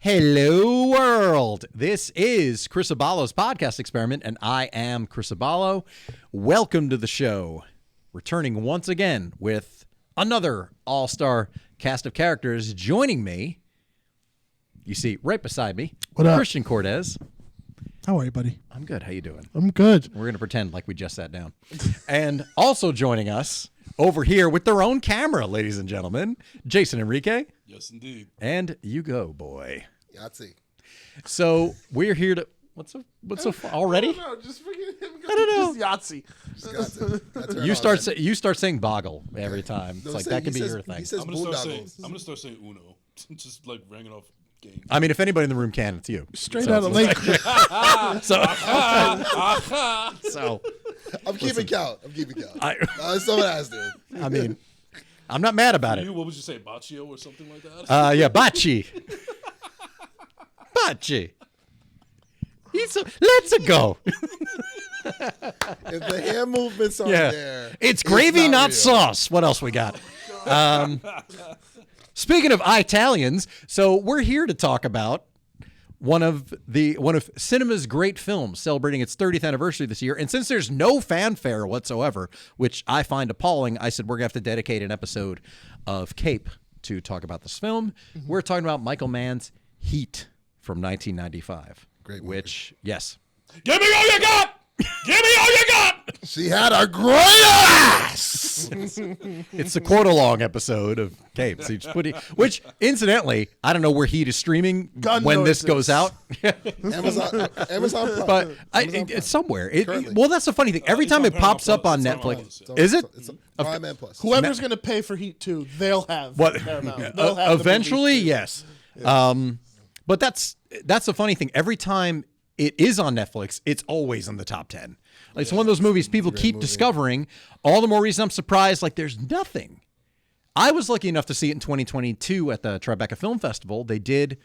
Hello, world. This is Chris Aballo's podcast experiment, and I am Chris Aballo. Welcome to the show. Returning once again with another all-star cast of characters. Joining me, you see, right beside me, What up? Christian Cortez. How are you, buddy? I'm good. How you doing? I'm good. We're going to pretend like we just sat down. And also joining us over here with their own camera, ladies and gentlemen, Jason Enrique. Yes, indeed. And U-Goboy. Yahtzee. So we're here to... What's so already? I don't know. Just forget him. I don't know. Just Yahtzee. You start saying boggle every time. It's No, like say- that could he be says- your thing. he says I'm gonna boondoggles. start saying Uno, just like ringing off games. I mean, if anybody in the room can, it's you. Straight So out of it's Lake. So I'm keeping count. Someone has to. I mean, I'm not mad about it. You, what would you say, Baccio or something like that? Yeah, Bachi. Let's go. If the hand movements aren't Yeah, there, it's gravy, not real. sauce. What else we got? Speaking of Italians, so we're here to talk about one of cinema's great films celebrating its 30th anniversary this year. And since there's no fanfare whatsoever, which I find appalling, I said we're gonna have to dedicate an episode of Cape to talk about this film. Mm-hmm. We're talking about Michael Mann's Heat from 1995. Great movie. Which, yes. Give me all you got! Give me all you got! She had a great ass. It's the quote-along episode of Cape. So you just put it, which, incidentally, I don't know where Heat is streaming God when knows this it goes is. out. Amazon Prime. But Amazon it's somewhere. Currently. Well, that's the funny thing. Every it's time on it pops up on Paramount Plus. Netflix, It's on is it? It's a Prime and Plus. Whoever's going to pay for Heat 2, they'll have What? Paramount. They'll have the Eventually, movies, too. yes. But that's the funny thing. Every time it is on Netflix, it's always in the top 10. Like, it's one of those movies people keep discovering. All the more reason I'm surprised. Like, there's nothing. I was lucky enough to see it in 2022 at the Tribeca Film Festival. They did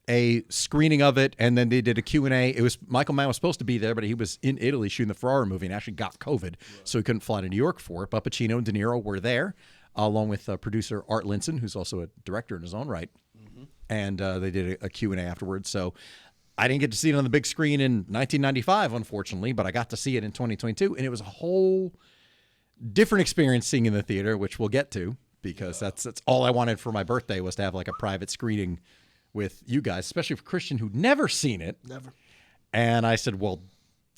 a screening of it, and then they did a Q&A. It was Michael Mann was supposed to be there, but he was in Italy shooting the Ferrara movie and actually got COVID, so he couldn't fly to New York for it. But Pacino and De Niro were there, along with producer Art Linson, who's also a director in his own right. And they did a Q&A afterwards. So I didn't get to see it on the big screen in 1995, unfortunately, but I got to see it in 2022, and it was a whole different experience seeing in the theater, which we'll get to, because that's all I wanted for my birthday was to have like a private screening with you guys, especially for Christian, who'd never seen it. Never. And I said, well,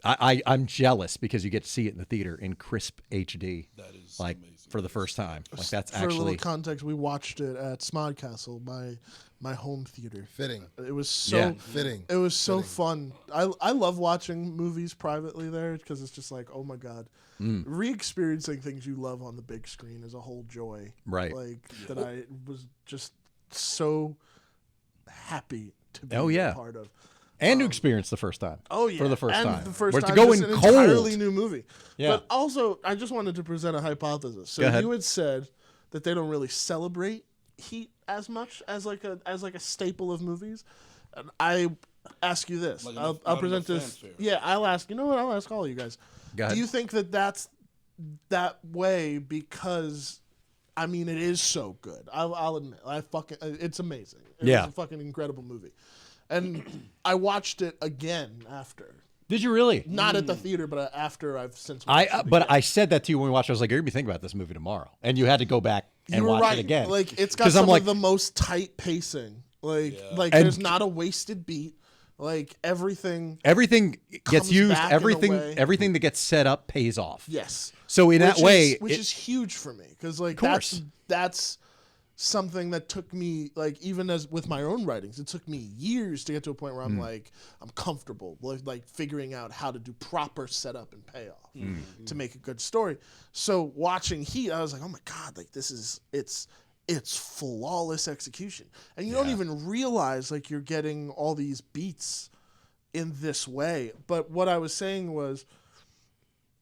I'm jealous because you get to see it in the theater in crisp HD. That is like amazing. for the first time. Like that's For a little actually context, we watched it at Smodcastle, my home theater. Fitting. It was so Yeah. Fitting. It was so fun. I love watching movies privately there because it's just like, oh my god, re-experiencing things you love on the big screen is a whole joy. Right. Like that, I was just so happy to be Oh, yeah. a part of. and to experience the first time. Oh yeah, for the first and time. The first Where time, to go just in an cold. entirely new movie. Yeah. But also, I just wanted to present a hypothesis. So Go ahead. you had said that they don't really celebrate Heat as much as like a staple of movies. And I ask you this. Like I'll not present enough this. fanfare. Yeah, I'll ask. You know what? I'll ask all of you guys. Go ahead. Do you think that that's that way because? I mean, it is so good. I'll admit, it's amazing. It Yeah. was a fucking incredible movie, and I watched it again after. Did you really? Not at the theater, but after I've since. watched it But again. I said that to you when we watched it. I was like, you're going to be thinking about this movie tomorrow. And you had to go back and you were watch right. it again. Like it's got 'Cause I'm some like- of the most tight pacing. Like And- there's not a wasted beat. Like everything. Everything gets comes used. back in a Everything way. everything that gets set up pays off. Yes. So in that way, which is huge for me because like course. that's something that took me like even as with my own writings, it took me years to get to a point where I'm like I'm comfortable like figuring out how to do proper setup and payoff to make a good story. So watching Heat, I was like, oh my god, like this is it's flawless execution, and you don't even realize like you're getting all these beats in this way. But what I was saying was,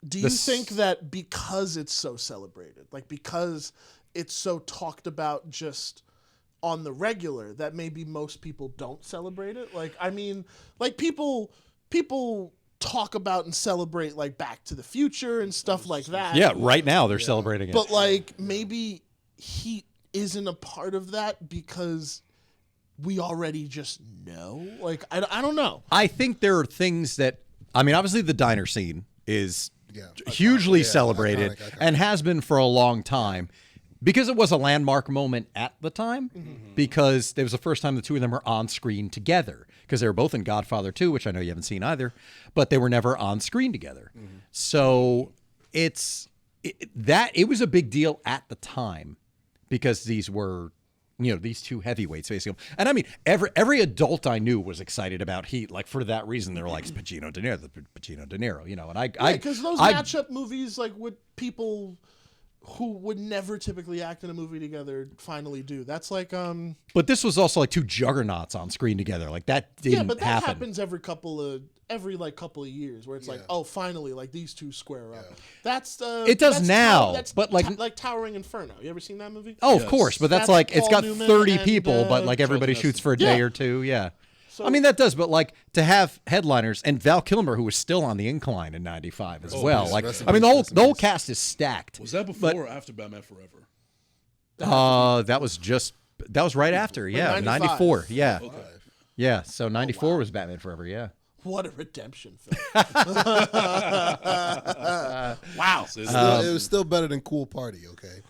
do you think that because it's so celebrated, like because it's so talked about just on the regular, that maybe most people don't celebrate it? Like, I mean, like people talk about and celebrate like Back to the Future and stuff like that. yeah, right now they're celebrating it. But like maybe Heat isn't a part of that because we already just know? Like, I don't know. I think there are things that, I mean, obviously the diner scene is hugely celebrated iconic. and has been for a long time because it was a landmark moment at the time because it was the first time the two of them were on screen together because they were both in Godfather 2, which I know you haven't seen either, but they were never on screen together. So it was a big deal at the time because these were, these two heavyweights facing them. And I mean, every adult I knew was excited about Heat. Like for that reason, they're like, it's Pacino, De Niro, and because those matchup movies, like with people who would never typically act in a movie together finally do. That's like But this was also like two juggernauts on screen together. Like that didn't but that happen. happens every couple of years where it's like, oh, finally, like these two square up. That's it does that's now, that's but like Towering Inferno. You ever seen that movie? Oh, of course, but that's like it's Paul got Newman 30 and, people, but like everybody shoots for a day or two. Yeah. So, I mean, that does, but like to have headliners and Val Kilmer, who was still on the incline in '95 as well. yes, Like, rest in I mean, peace, the whole cast is stacked. Was that before or after Batman Forever? That was right after. Yeah, 95. 94. Yeah. Okay. Yeah. So 94 was Batman Forever. Yeah. what a redemption film! Wow. It was still better than Cool Party, okay?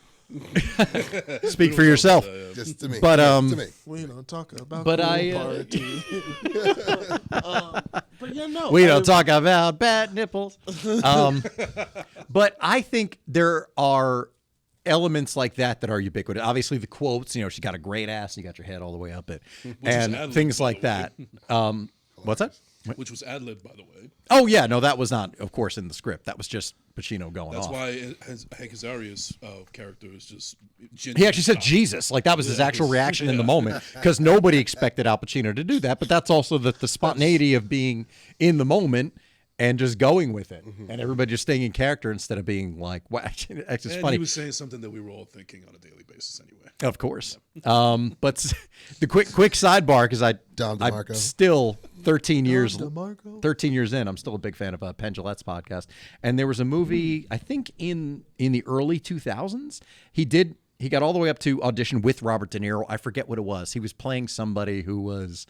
Speak for yourself. Just to me. But, Just to me. We don't talk about But Cool I, Party. But yeah, no. We don't talk about bad nipples. But I think there are elements like that are ubiquitous. Obviously, the quotes, she got a great ass, you got your head all the way up it, and ad-libbed, things by like the way. that. What's that? Which was ad-libbed, by the way. Oh, yeah. No, that was not, of course, in the script. That was just Pacino going That's off. why Hank Azaria's character is just... He actually said Jesus. Like, that was his actual reaction in the moment because nobody expected Al Pacino to do that. But that's also the spontaneity of being in the moment and just going with it. And everybody just staying in character instead of being like, wow. It's just funny. He was saying something that we were all thinking on a daily basis anyway. Of course. But the quick sidebar, because Dom I'm DeMarco. still 13 years DeMarco? in, I'm still a big fan of Penn Jillette's podcast. And there was a movie, I think in the early 2000s, he got all the way up to audition with Robert De Niro. I forget what it was. He was playing somebody who was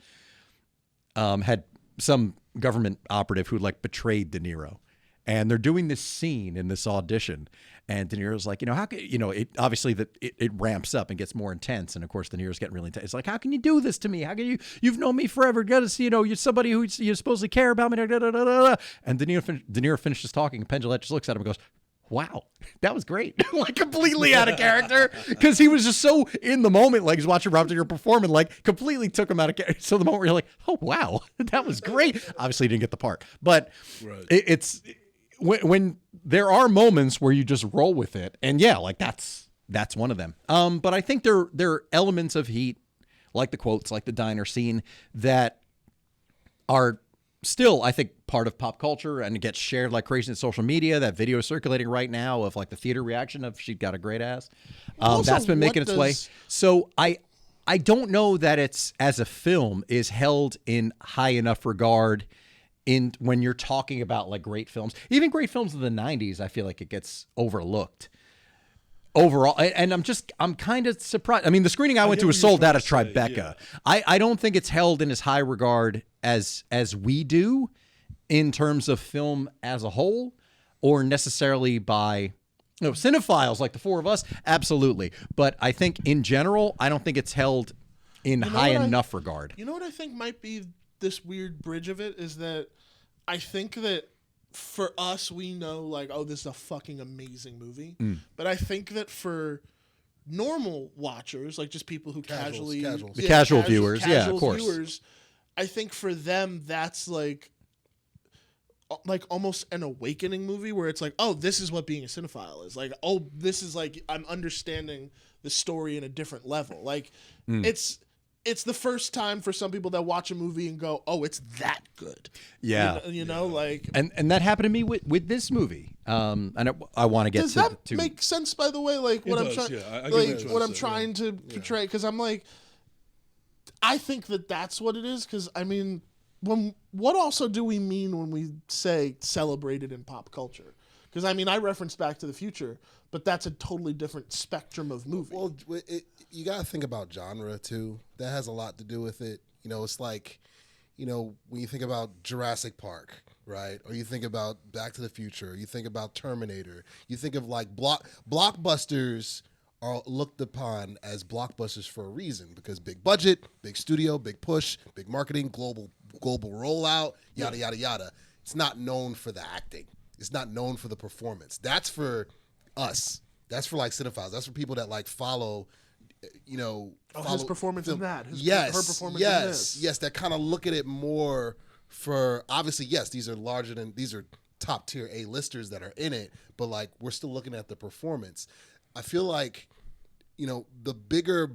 had some government operative who like betrayed De Niro. And they're doing this scene in this audition. And De Niro's like, how can, it obviously it ramps up and gets more intense. And of course, De Niro's getting really intense. It's like, how can you do this to me? How can you've known me forever. You're somebody who you supposedly care about me. Da, da, da, da, da. And De Niro finishes talking. And Penn Jillette just looks at him and goes, wow, that was great. Like completely out of character. Because he was just so in the moment, like he's watching Robert De Niro perform and like completely took him out of character. So the moment where you're like, oh, wow, that was great. Obviously, he didn't get the part. But it's... When there are moments where you just roll with it, and yeah, like that's one of them. But I think there are elements of Heat, like the quotes, like the diner scene, that are still, I think, part of pop culture and it gets shared like crazy in social media. That video is circulating right now of like the theater reaction of "She'd got a great ass." That's been making its way. So I don't know that it's as a film is held in high enough regard. When you're talking about like great films, even great films of the 90s, I feel like it gets overlooked overall. And I'm kind of surprised. I mean, the screening I went to was sold out at Tribeca. Yeah. I don't think it's held in as high regard as we do in terms of film as a whole, or necessarily by cinephiles like the four of us. Absolutely. But I think in general, I don't think it's held in high enough regard. You know what I think might be this weird bridge of it is that I think that for us, we know like, oh, this is a fucking amazing movie. But I think that for normal watchers, like just people who casual viewers, yeah, of course. Viewers, I think for them, that's like almost an awakening movie where it's like, oh, this is what being a cinephile is. Like, oh, this is like, I'm understanding the story in a different level. Like it's the first time for some people that watch a movie and go, "Oh, it's that good." Yeah, like, and that happened to me with this movie. And I want to get does that make sense? By the way, like what I'm trying, what I'm trying to portray, because I'm like, I think that's what it is. Because I mean, what also do we mean when we say celebrated in pop culture? Because I mean, I referenced Back to the Future, but that's a totally different spectrum of movie. Well, you got to think about genre too. That has a lot to do with it. You know, it's like, you know, when you think about Jurassic Park, right? Or you think about Back to the Future, you think about Terminator, you think of like blockbusters are looked upon as blockbusters for a reason, because big budget, big studio, big push, big marketing, global rollout, yada, yada, yada. It's not known for the acting. It's not known for the performance. That's for us. That's for like cinephiles. That's for people that like follow, you know. His performance in that. Her performance in this. Yes, that kind of look at it more for, obviously, yes, these are top tier A-listers that are in it, but like we're still looking at the performance. I feel like, you know, the bigger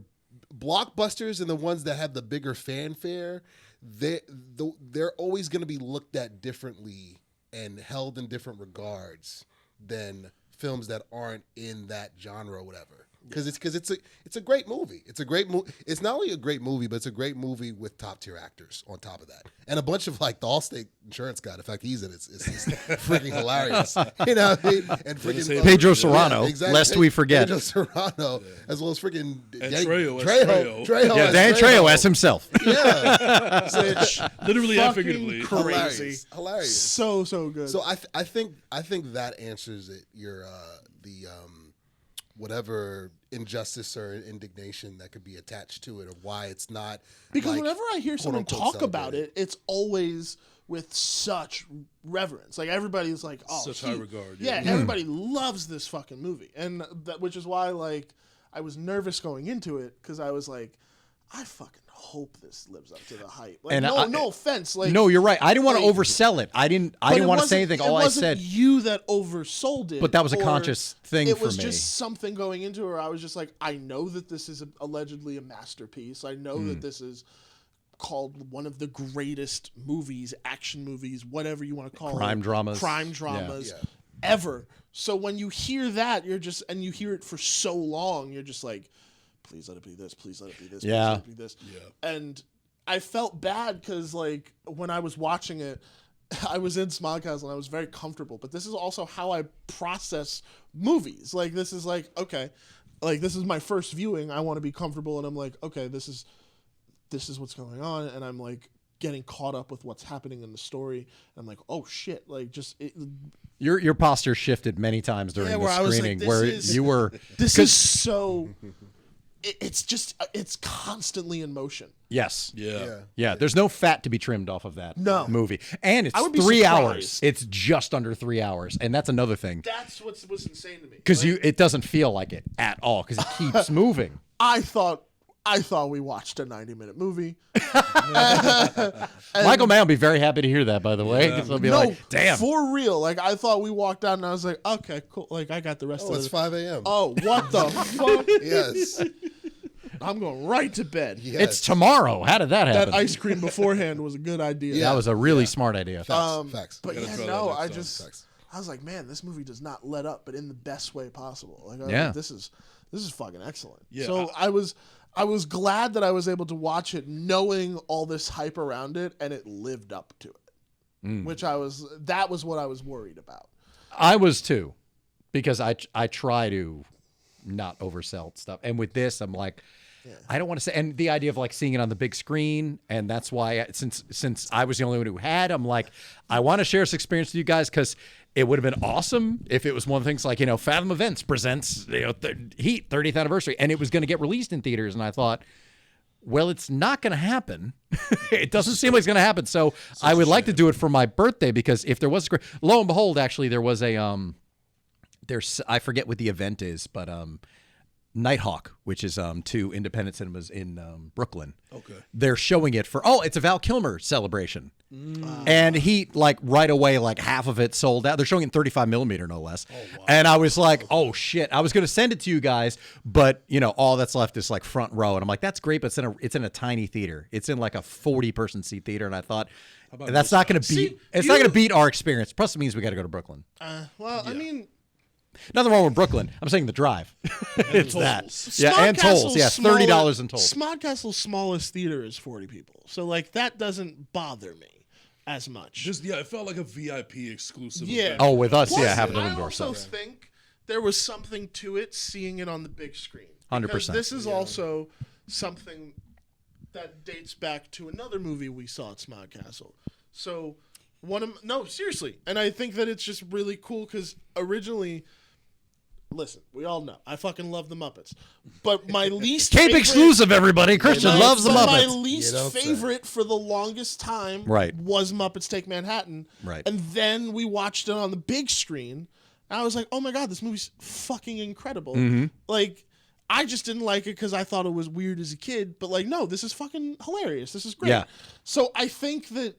blockbusters and the ones that have the bigger fanfare, they're always going to be looked at differently and held in different regards than films that aren't in that genre or whatever. Because it's a great movie. It's a great movie. It's not only a great movie, but it's a great movie with top tier actors on top of that, and a bunch of like the Allstate insurance guy. The fact he's in it's freaking hilarious. You know, what I mean? And freaking Pedro Serrano, exactly. lest we forget. Pedro Serrano, as well as freaking Trejo. Yeah, Dan Trejo as himself. Yeah, Which Literally and fucking figuratively. crazy. Hilarious. So good. So I think that answers it. Your the whatever injustice or indignation that could be attached to it, or why it's not. Because like, whenever I hear someone quote-unquote talk about celebrated. it, it's always with such reverence. Like everybody's like, "Oh, Such high regard, Yeah, yeah. everybody loves this fucking movie, and which is why like I was nervous going into it, because I was like, I fucking hope this lives up to the hype. Like, And no offense, like No, you're right. I didn't want to like- oversell it. I didn't but it want to say wasn't- anything. it All I wasn't said, you that oversold it, but that was a or conscious thing it for was me. just something going into it where I was just like, I know that this is allegedly a masterpiece. I know that this is called one of the greatest movies, action movies, whatever you want to call Crime it. dramas. Crime dramas Yeah. ever. So when you hear that, and you hear it for so long, you're just like, please let it be this, please let it be this, please Yeah. let it be this. Yeah. And I felt bad because, like, when I was watching it, I was in Smodcast and I was very comfortable. But this is also how I process movies. Like, this is like, okay, like, this is my first viewing. I want to be comfortable. And I'm like, okay, this is what's going on. And I'm, like, getting caught up with what's happening in the story. And I'm like, oh, shit. Like, Your posture shifted many times during Yeah, the where I was like, screening, this where is- you were. this is so... It's constantly in motion. Yes. Yeah. Yeah, there's no fat to be trimmed off of that movie. And it's I would be 3 surprised. hours. It's just under 3 hours. And that's another thing. That's what was insane to me. Because it doesn't feel like it at all, because it keeps moving. I thought we watched a 90-minute movie. Michael Mann will be very happy to hear that, by the way. 'Cause he'll be No, like, damn. for real. Like, I thought we walked out and I was like, okay, cool. Like, I got the rest Oh, of it's it. 5 a.m. Oh, what the fuck? Yes. I'm going right to bed. Yes. It's tomorrow. How did that happen? That ice cream beforehand was a good idea. That was a really smart idea. Facts. But Gotta yeah, try no, that I next time. just, Facts. I was like, man, this movie does not let up, but in the best way possible. Like, I was Yeah. like, this is fucking excellent. Yeah, So I was glad that I was able to watch it knowing all this hype around it, and it lived up to it. Which that was what I was worried about. I was too, because I try to not oversell stuff. And with this, I'm like, I don't want to say, and the idea of like seeing it on the big screen, and that's why since I was the only one who had, I'm like, I want to share this experience with you guys, because it would have been awesome if it was one of the things like, Fathom Events presents Heat 30th anniversary, and it was going to get released in theaters, and I thought, well, it's not going to happen. It doesn't seem like it's going to happen. So I would like to do it for my birthday, because if there was lo and behold, actually there was a I forget what the event is, but Nighthawk, which is 2 independent cinemas in Brooklyn. Okay. They're showing it it's a Val Kilmer celebration. And he, like, right away, like, half of it sold out. They're showing it in 35 millimeter, no less. Oh, wow. And I was like, oh, shit. I was going to send it to you guys, but, all that's left is, like, front row. And I'm like, that's great, but it's in a tiny theater. It's in, like, a 40-person seat theater. And I thought, that's not going to beat it's not going to beat our experience. Plus, it means we got to go to Brooklyn. I mean, Nothing wrong with Brooklyn. I'm saying the drive. It's that. tolls. Yeah, and tolls. Yeah, $30 in tolls. Smodcastle's smallest theater is 40 people. So, like, that doesn't bother me. as much. It felt like a VIP exclusive. Yeah. event. Oh, with us, Plus, yeah, having it I indoors. also think there was something to it seeing it on the big screen. 100%. Because this is also something that dates back to another movie we saw at Smog Castle. So no, seriously. And I think that it's just really cool because originally, listen, we all know I fucking love the Muppets, but my least Cape favorite, exclusive, everybody. Christian loves the but My Muppets. least You don't say. favorite for the longest time was Muppets Take Manhattan. Right. And then we watched it on the big screen. And I was like, oh my God, this movie's fucking incredible. Mm-hmm. Like, I just didn't like it because I thought it was weird as a kid. But like, no, this is fucking hilarious. This is great. Yeah. So I think that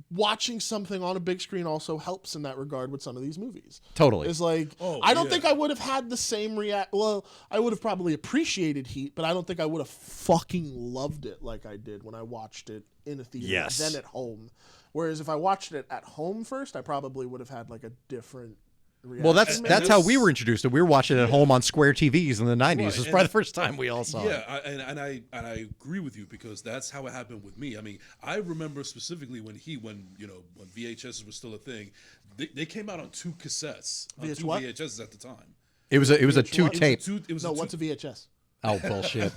watching something on a big screen also helps in that regard with some of these movies. Totally. It's like, I don't think I would have had the same Well, I would have probably appreciated Heat, but I don't think I would have fucking loved it like I did when I watched it in a theater, Yes. then at home. Whereas if I watched it at home first, I probably would have had like a different reaction. Well, that's how we were introduced to. We were watching it at home on square TVs in the 90s. It was probably the first time we all saw it. Yeah, I agree with you because that's how it happened with me. I mean, I remember specifically when VHS was still a thing, they came out on 2 cassettes, on 2 VHSs at the time. It was a 2 tape. What's a VHS? Oh, bullshit.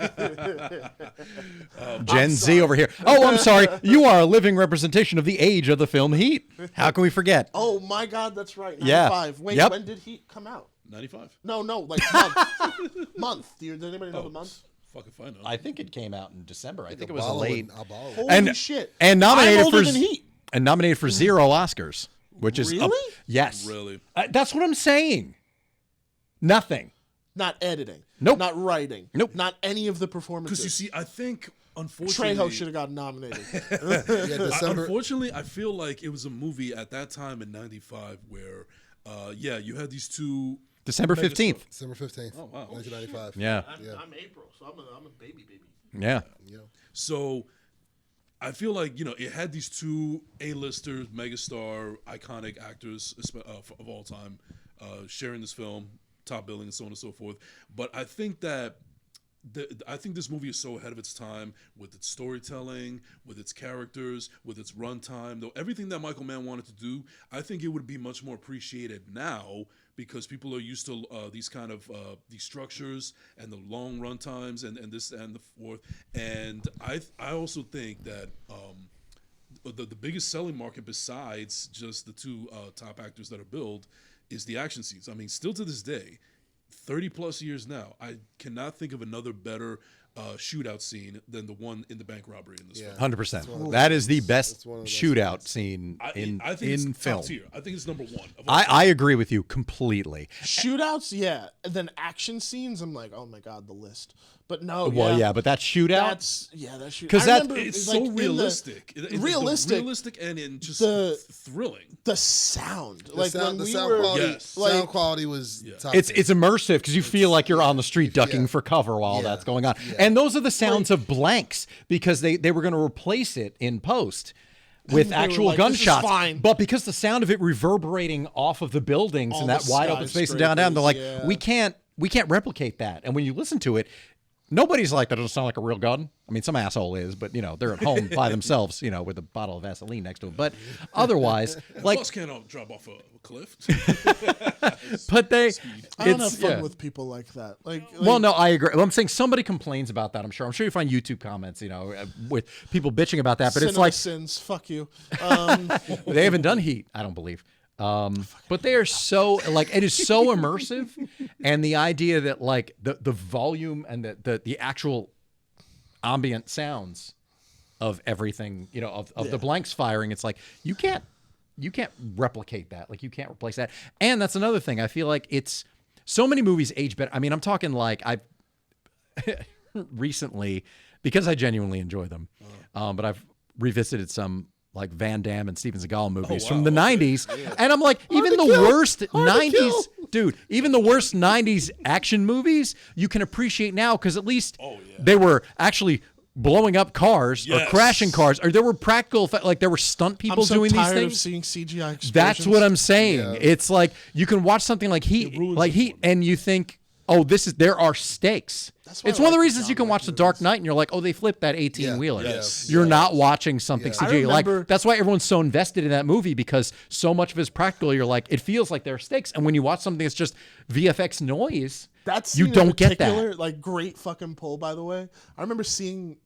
Gen Z over here. Oh, I'm sorry. You are a living representation of the age of the film Heat. How can we forget? Oh my God, that's right. 95. Yeah. Wait, Yep. when did Heat come out? 95. No, like month. Month. Does anybody know the month? Fuck if I know. I think it came out in December. I think it was Aballo late. and Aballo. Holy shit. And nominated I'm older for than Heat. and nominated for 0 Oscars, which is Really? yes. Really? That's what I'm saying. Nothing. Not editing. Nope. Not writing. Nope. Not any of the performances. Because you see, I think unfortunately, Trejo should have gotten nominated. December. Unfortunately, I feel like it was a movie at that time in '95 where, you had these 2. December 15th. December 15th. Oh, wow. 1995. Yeah. I'm April, so I'm a baby. Yeah. Yeah. So I feel like, it had these 2 A-listers, megastar, iconic actors of all time sharing this film, top billing and so on and so forth. But I think that I think this movie is so ahead of its time with its storytelling, with its characters, with its runtime. Though everything that Michael Mann wanted to do, I think it would be much more appreciated now because people are used to these kind of these structures and the long run times and this and the forth. And I also think that the biggest selling market besides just the 2 top actors that are billed is the action scenes. I mean, still to this day, 30 plus years now, I cannot think of another better shootout scene than the one in the bank robbery in this film. 100%. That is the best one of the best shootout scene I in think it's film. top tier. I think it's number 1. I agree with you completely. Shootouts, yeah. And then action scenes, I'm like, oh my God, the list. But no, Well, yeah, but that shootout. That's that shoot. 'Cause I that- remember, It's like, so in the- realistic. realistic And in just the- thrilling. The sound, The like sound, when the we sound were, quality, Yes. sound quality was top. It's tier. immersive because you feel like you're on the street ducking for cover while that's going on. And those are the sounds of blanks because they were going to replace it in post with they were actual like, "This is gunshots. fine." But because the sound of it reverberating off of the buildings All and that the wide open space and downtown, they're like, skyscrapers, we can't replicate that. And when you listen to it, nobody's like, that doesn't sound like a real gun. I mean, some asshole is, but they're at home by themselves, with a bottle of Vaseline next to them. But otherwise, like, Bus can't drop off a cliff. but they, I don't have it's fun yeah. with people like that. Like Well, no, I agree. Well, I'm saying somebody complains about that. I'm sure you find YouTube comments, with people bitching about that. But it's cinema like sins. Fuck you. they haven't done Heat. I don't believe. But they are so like it is so immersive, and the idea that like the volume and the actual ambient sounds of everything, of the blanks firing. It's like you can't replicate that. Like you can't replace that. And that's another thing. I feel like it's so many movies age better. I mean, I'm talking like I've recently because I genuinely enjoy them, but I've revisited some like Van Damme and Steven Seagal movies from the 90s. And I'm like, even the worst 90s, dude, even the worst 90s action movies, you can appreciate now because at least they were actually blowing up cars or crashing cars, or there were practical, like there were stunt people I'm so doing these tired things. of seeing CGI explosions. That's what I'm saying. It's like you can watch something like Heat, and you think, oh, there are stakes. That's why It's I one of the like the reasons you can John watch Wick The Dark movies. Knight and you're like, oh, they flipped that 18-wheeler. Yes. You're Yes. not watching something I CG. Like remember- that's why everyone's so invested in that movie, because so much of it is practical. You're like, it feels like there are stakes. And when you watch something that's just VFX noise, That you scene don't in get particular, that. like, great fucking pull, by the way. I remember seeing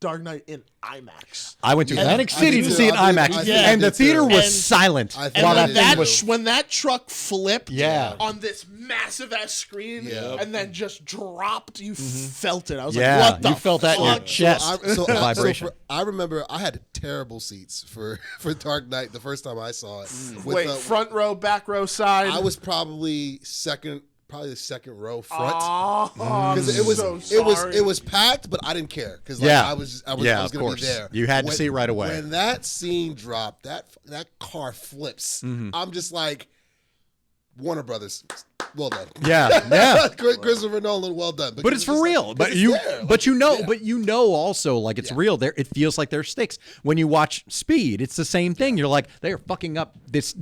Dark Knight in IMAX. I went to Yeah, Atlantic I City did to too. see it in I did- IMAX, I did and the too. theater was And- silent I And while when that thing was. when that truck flipped Yeah. on this massive ass screen Yeah. and then just dropped, you felt it. I was Yeah, like, what the you felt that in your fuck? chest. So the vibration. I remember I had terrible seats for Dark Knight the first time I saw it. With, Wait, front row, back row, side. I was probably the second row front. Oh, Because it was so it was packed, but I didn't care because Yeah. I was Yeah, I of was gonna course. be there. You had to see it right away. When that scene dropped, that car flips. Mm-hmm. I'm just like, Warner Brothers, well done. Yeah, yeah. Christopher Nolan, well done. But Because it's for just like- real. because But it's you, there. but Like, you know, yeah. but you know also, like it's real. There, it feels like there's stakes. When you watch Speed, it's the same thing. You're like, they are fucking up this,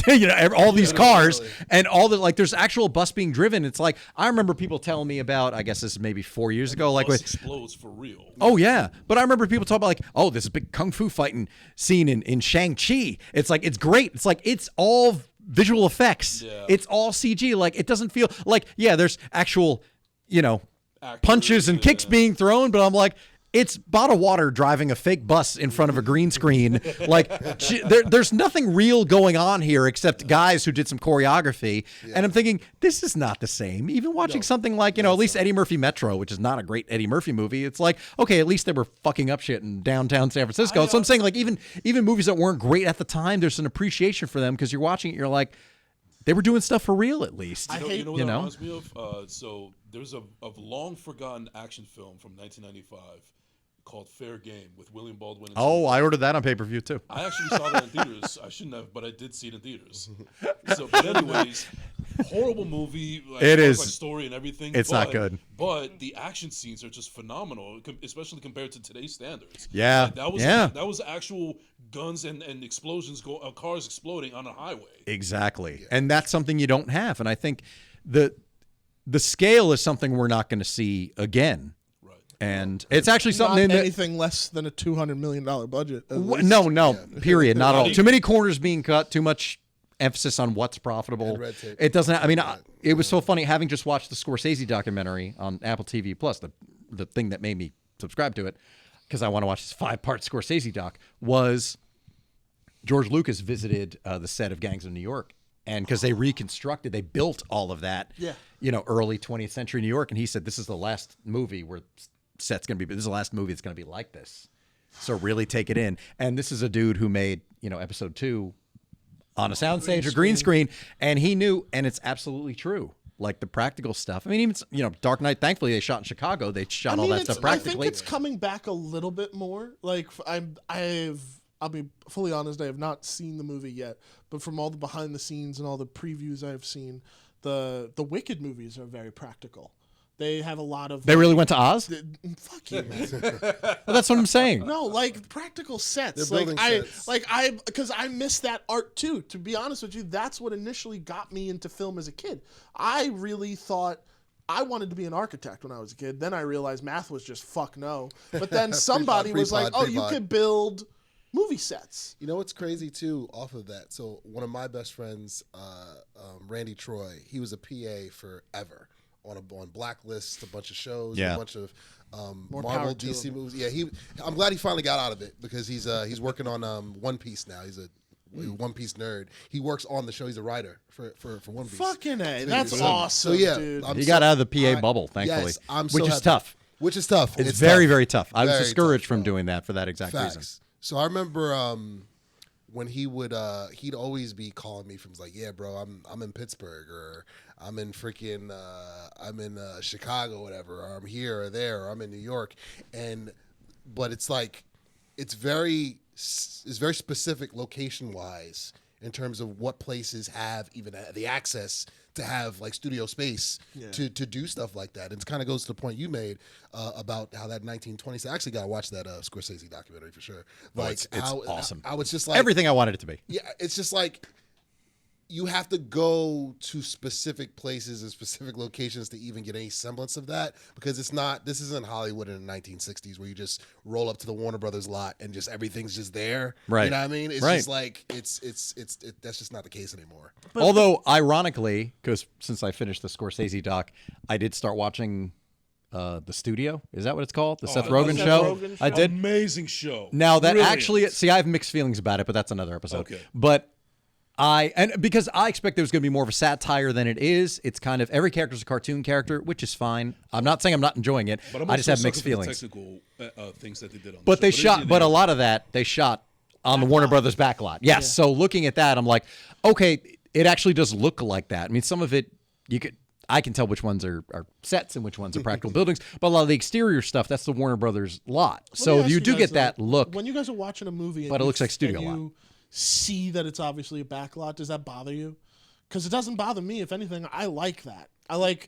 all these cars and all the like. There's actual bus being driven. It's like I remember people telling me about. I guess this is maybe 4 years ago. Like Bus with, explodes for real. oh yeah. But I remember people talking about like, oh, this big kung fu fighting scene in Shang-Chi. It's like it's great. It's like it's all visual effects. Yeah. It's all CG. Like it doesn't feel like there's actual, Actors, punches and kicks yeah. being thrown, but I'm like, it's bottled water driving a fake bus in front of a green screen. Like, there's nothing real going on here except guys who did some choreography. And I'm thinking, this is not the same. Even watching something like, at least Eddie Murphy Metro, which is not a great Eddie Murphy movie. It's like, okay, at least they were fucking up shit in downtown San Francisco. So I'm saying, like, even movies that weren't great at the time, there's an appreciation for them because you're watching it, you're like, they were doing stuff for real at least. You know what that reminds me of? So there's a long forgotten action film from 1995 called Fair Game with William Baldwin. And Oh, I ordered that on pay-per-view too. I actually saw that in theaters. I shouldn't have, but I did see it in theaters. So, but anyways, horrible movie. Like, It is. like story and everything. It's not good. But the action scenes are just phenomenal, especially compared to today's standards. Yeah, Like, that was actual guns and explosions, cars exploding on a highway. Exactly. And that's something you don't have. And I think the scale is something we're not going to see again. Right. And it's actually not something anything less than a $200 million budget. at least. No, period. Not at all. Too many corners being cut, too much emphasis on what's profitable. And red tape. It doesn't, I mean, it was so funny having just watched the Scorsese documentary on Apple TV Plus, the thing that made me subscribe to it, because I want to watch this 5-part Scorsese doc, was George Lucas visited the set of Gangs of New York. And because they built all of that, early 20th century New York. And he said, this is the last movie where set's going to be, this is the last movie that's going to be like this. So really take it in. And this is a dude who made, episode 2 on a soundstage or green screen. And he knew, and it's absolutely true. Like the practical stuff. I mean, even, Dark Knight, thankfully they shot in Chicago. They shot all that stuff practically. I think it's coming back a little bit more. Like I'll be fully honest, I have not seen the movie yet, but from all the behind the scenes and all the previews I've seen, the Wicked movies are very practical. They have a lot of. They really went to Oz? Fuck you, man. Well, that's what I'm saying. No, like practical sets. They're Like building sets. because I miss that art too. To be honest with you, that's what initially got me into film as a kid. I really thought I wanted to be an architect when I was a kid. Then I realized math was just fuck no. But then somebody was like, "Oh, you could build movie sets." You know what's crazy too off of that? So one of my best friends, Randy Troy, he was a PA forever on Blacklist, a bunch of shows, a bunch of Marvel, power to DC him. movies. Yeah, I'm glad he finally got out of it because he's working on One Piece now. He's a One Piece nerd. He works on the show. He's a writer for One Piece. Fucking A. That's So- awesome, so yeah, dude. I'm He so- got out of the PA bubble, thankfully, Yes, I'm which so is happy. tough. Which is tough. It's very, tough. very tough. I was Very discouraged tough, from bro. doing that for that exact reason. Facts. So I remember when he would he'd always be calling me from like, yeah, bro, I'm in Pittsburgh or I'm in freaking I'm in Chicago, whatever, or I'm here or there, or I'm in New York, but it's like it's very specific location wise in terms of what places have even the access to have like studio space to do stuff like that. And it kind of goes to the point you made about how that 1920s. I actually got to watch that Scorsese documentary for sure. Like it's awesome. I was just like Everything I wanted it to be. Yeah, it's just like you have to go to specific places and specific locations to even get any semblance of that, because this isn't Hollywood in the 1960s where you just roll up to the Warner Brothers lot and just everything's just there. Right. You know what I mean? It's Right. just like that's just not the case anymore. Although, ironically, because since I finished the Scorsese doc, I did start watching The Studio. Is that what it's called? The Seth Rogen Seth show? Rogen I show? did. Amazing show. Now, that Brilliant. actually, see, I have mixed feelings about it, but that's another episode. Okay. But because I expect there's going to be more of a satire than it is. It's kind of every character's a cartoon character, which is fine. I'm not saying I'm not enjoying it. But I'm I just also have mixed sucker for the feelings. technical things that they did on But the they show. shot, but a lot of that they shot on the Warner Brothers backlot. Yes. So looking at that, I'm like, okay, it actually does look like that. I mean, some of it I can tell which ones are sets and which ones are practical buildings. But a lot of the exterior stuff, that's the Warner Brothers lot. So Let me you ask do guys, get though, that look. when you guys are watching a movie, But it looks like studio and lot. you see that it's obviously a backlot. Does that bother you? Because it doesn't bother me. If anything, I like that. I like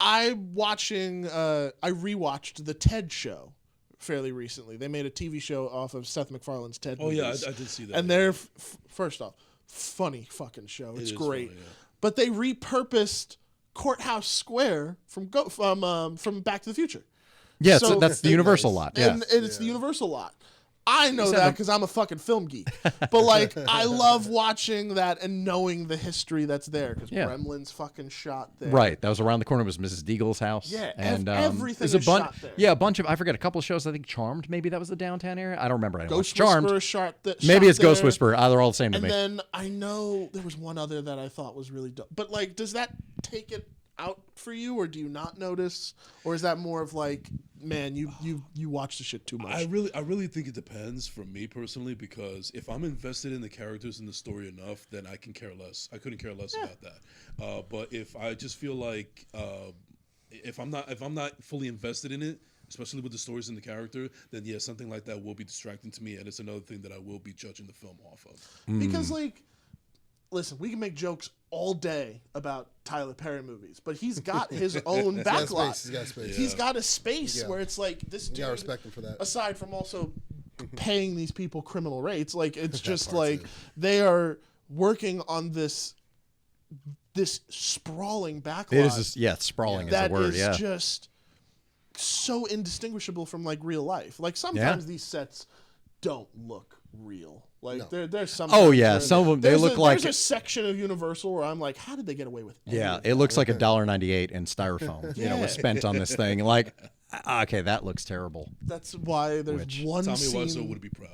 I'm watching. I rewatched the Ted Show fairly recently. They made a TV show off of Seth MacFarlane's Ted. Oh yeah, movies. I did see that. And they're first off, funny fucking show. It's is great. funny, yeah. But they repurposed Courthouse Square from Back to the Future. Yeah, So- that's the Universal lot. Yeah. And it's the Universal lot. I know that because I'm a fucking film geek. But like, I love watching that and knowing the history that's there because Yeah. Gremlins fucking shot there. Right, that was around the corner. Was Mrs. Deagle's house? Yeah, and everything there's a is bunch. shot there. Yeah, a bunch of. I forget a couple of shows. I think Charmed. Maybe that was the downtown area. I don't remember. I Ghost Charmed. Whisperer shot Maybe it's Ghost there. Whisperer. They're all the same to And me. then I know there was one other that I thought was really dope. But like, does that take it out for you, or do you not notice, or is that more of like, man, you watch the shit too much? I really think it depends for me personally, because if I'm invested in the characters and the story enough, then I can care less. I couldn't care less about that. But if I just feel like if I'm not fully invested in it, especially with the stories and the character, then yeah, something like that will be distracting to me, and it's another thing that I will be judging the film off of. Because like, listen, we can make jokes all day about Tyler Perry movies, but he's got his own backlot. He's got space. He's got a space Yeah. where it's like this You dude. gotta respect him for that. Aside from also paying these people criminal rates, like it's just part like too. they are working on this sprawling backlot. It is just, yeah, sprawling is that a word. is Yeah. just so indistinguishable from like real life. Like sometimes these sets don't look real. Like there's some. Oh, yeah, some of them, they look like- There's a section of Universal where I'm like, how did they get away with? any Yeah, of it looks like $1.98 in styrofoam. You know, Yeah. was spent on this thing. Like, okay, that looks terrible. That's why there's Which- one Tommy scene. Wiseau would be proud.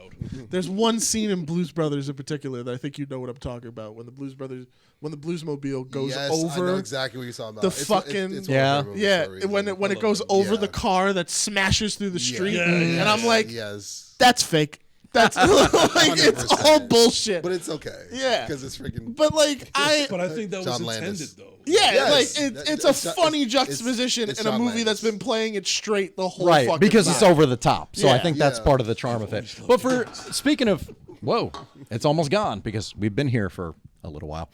There's one scene in Blues Brothers in particular that I think you know what I'm talking about. When the Bluesmobile goes Yes, over I know exactly what you're talking about. the It's fucking- it's Yeah. one of my favorite yeah, movies for a when reason. it goes over Yeah. the car that smashes through the street, Yeah, and I'm like, yes, that's fake. That's like it's 100%. all bullshit. but it's okay. Yeah. because it's freaking. But like But I think that was John intended Landis. though. yeah, Yes. like it's a funny juxtaposition it's in a John movie that's Landis. been playing it straight the whole Right, fucking because time. it's over the top. So I Yeah. think that's Yeah. part of the charm of it. But for speaking of, whoa, it's almost gone because we've been here for a little while.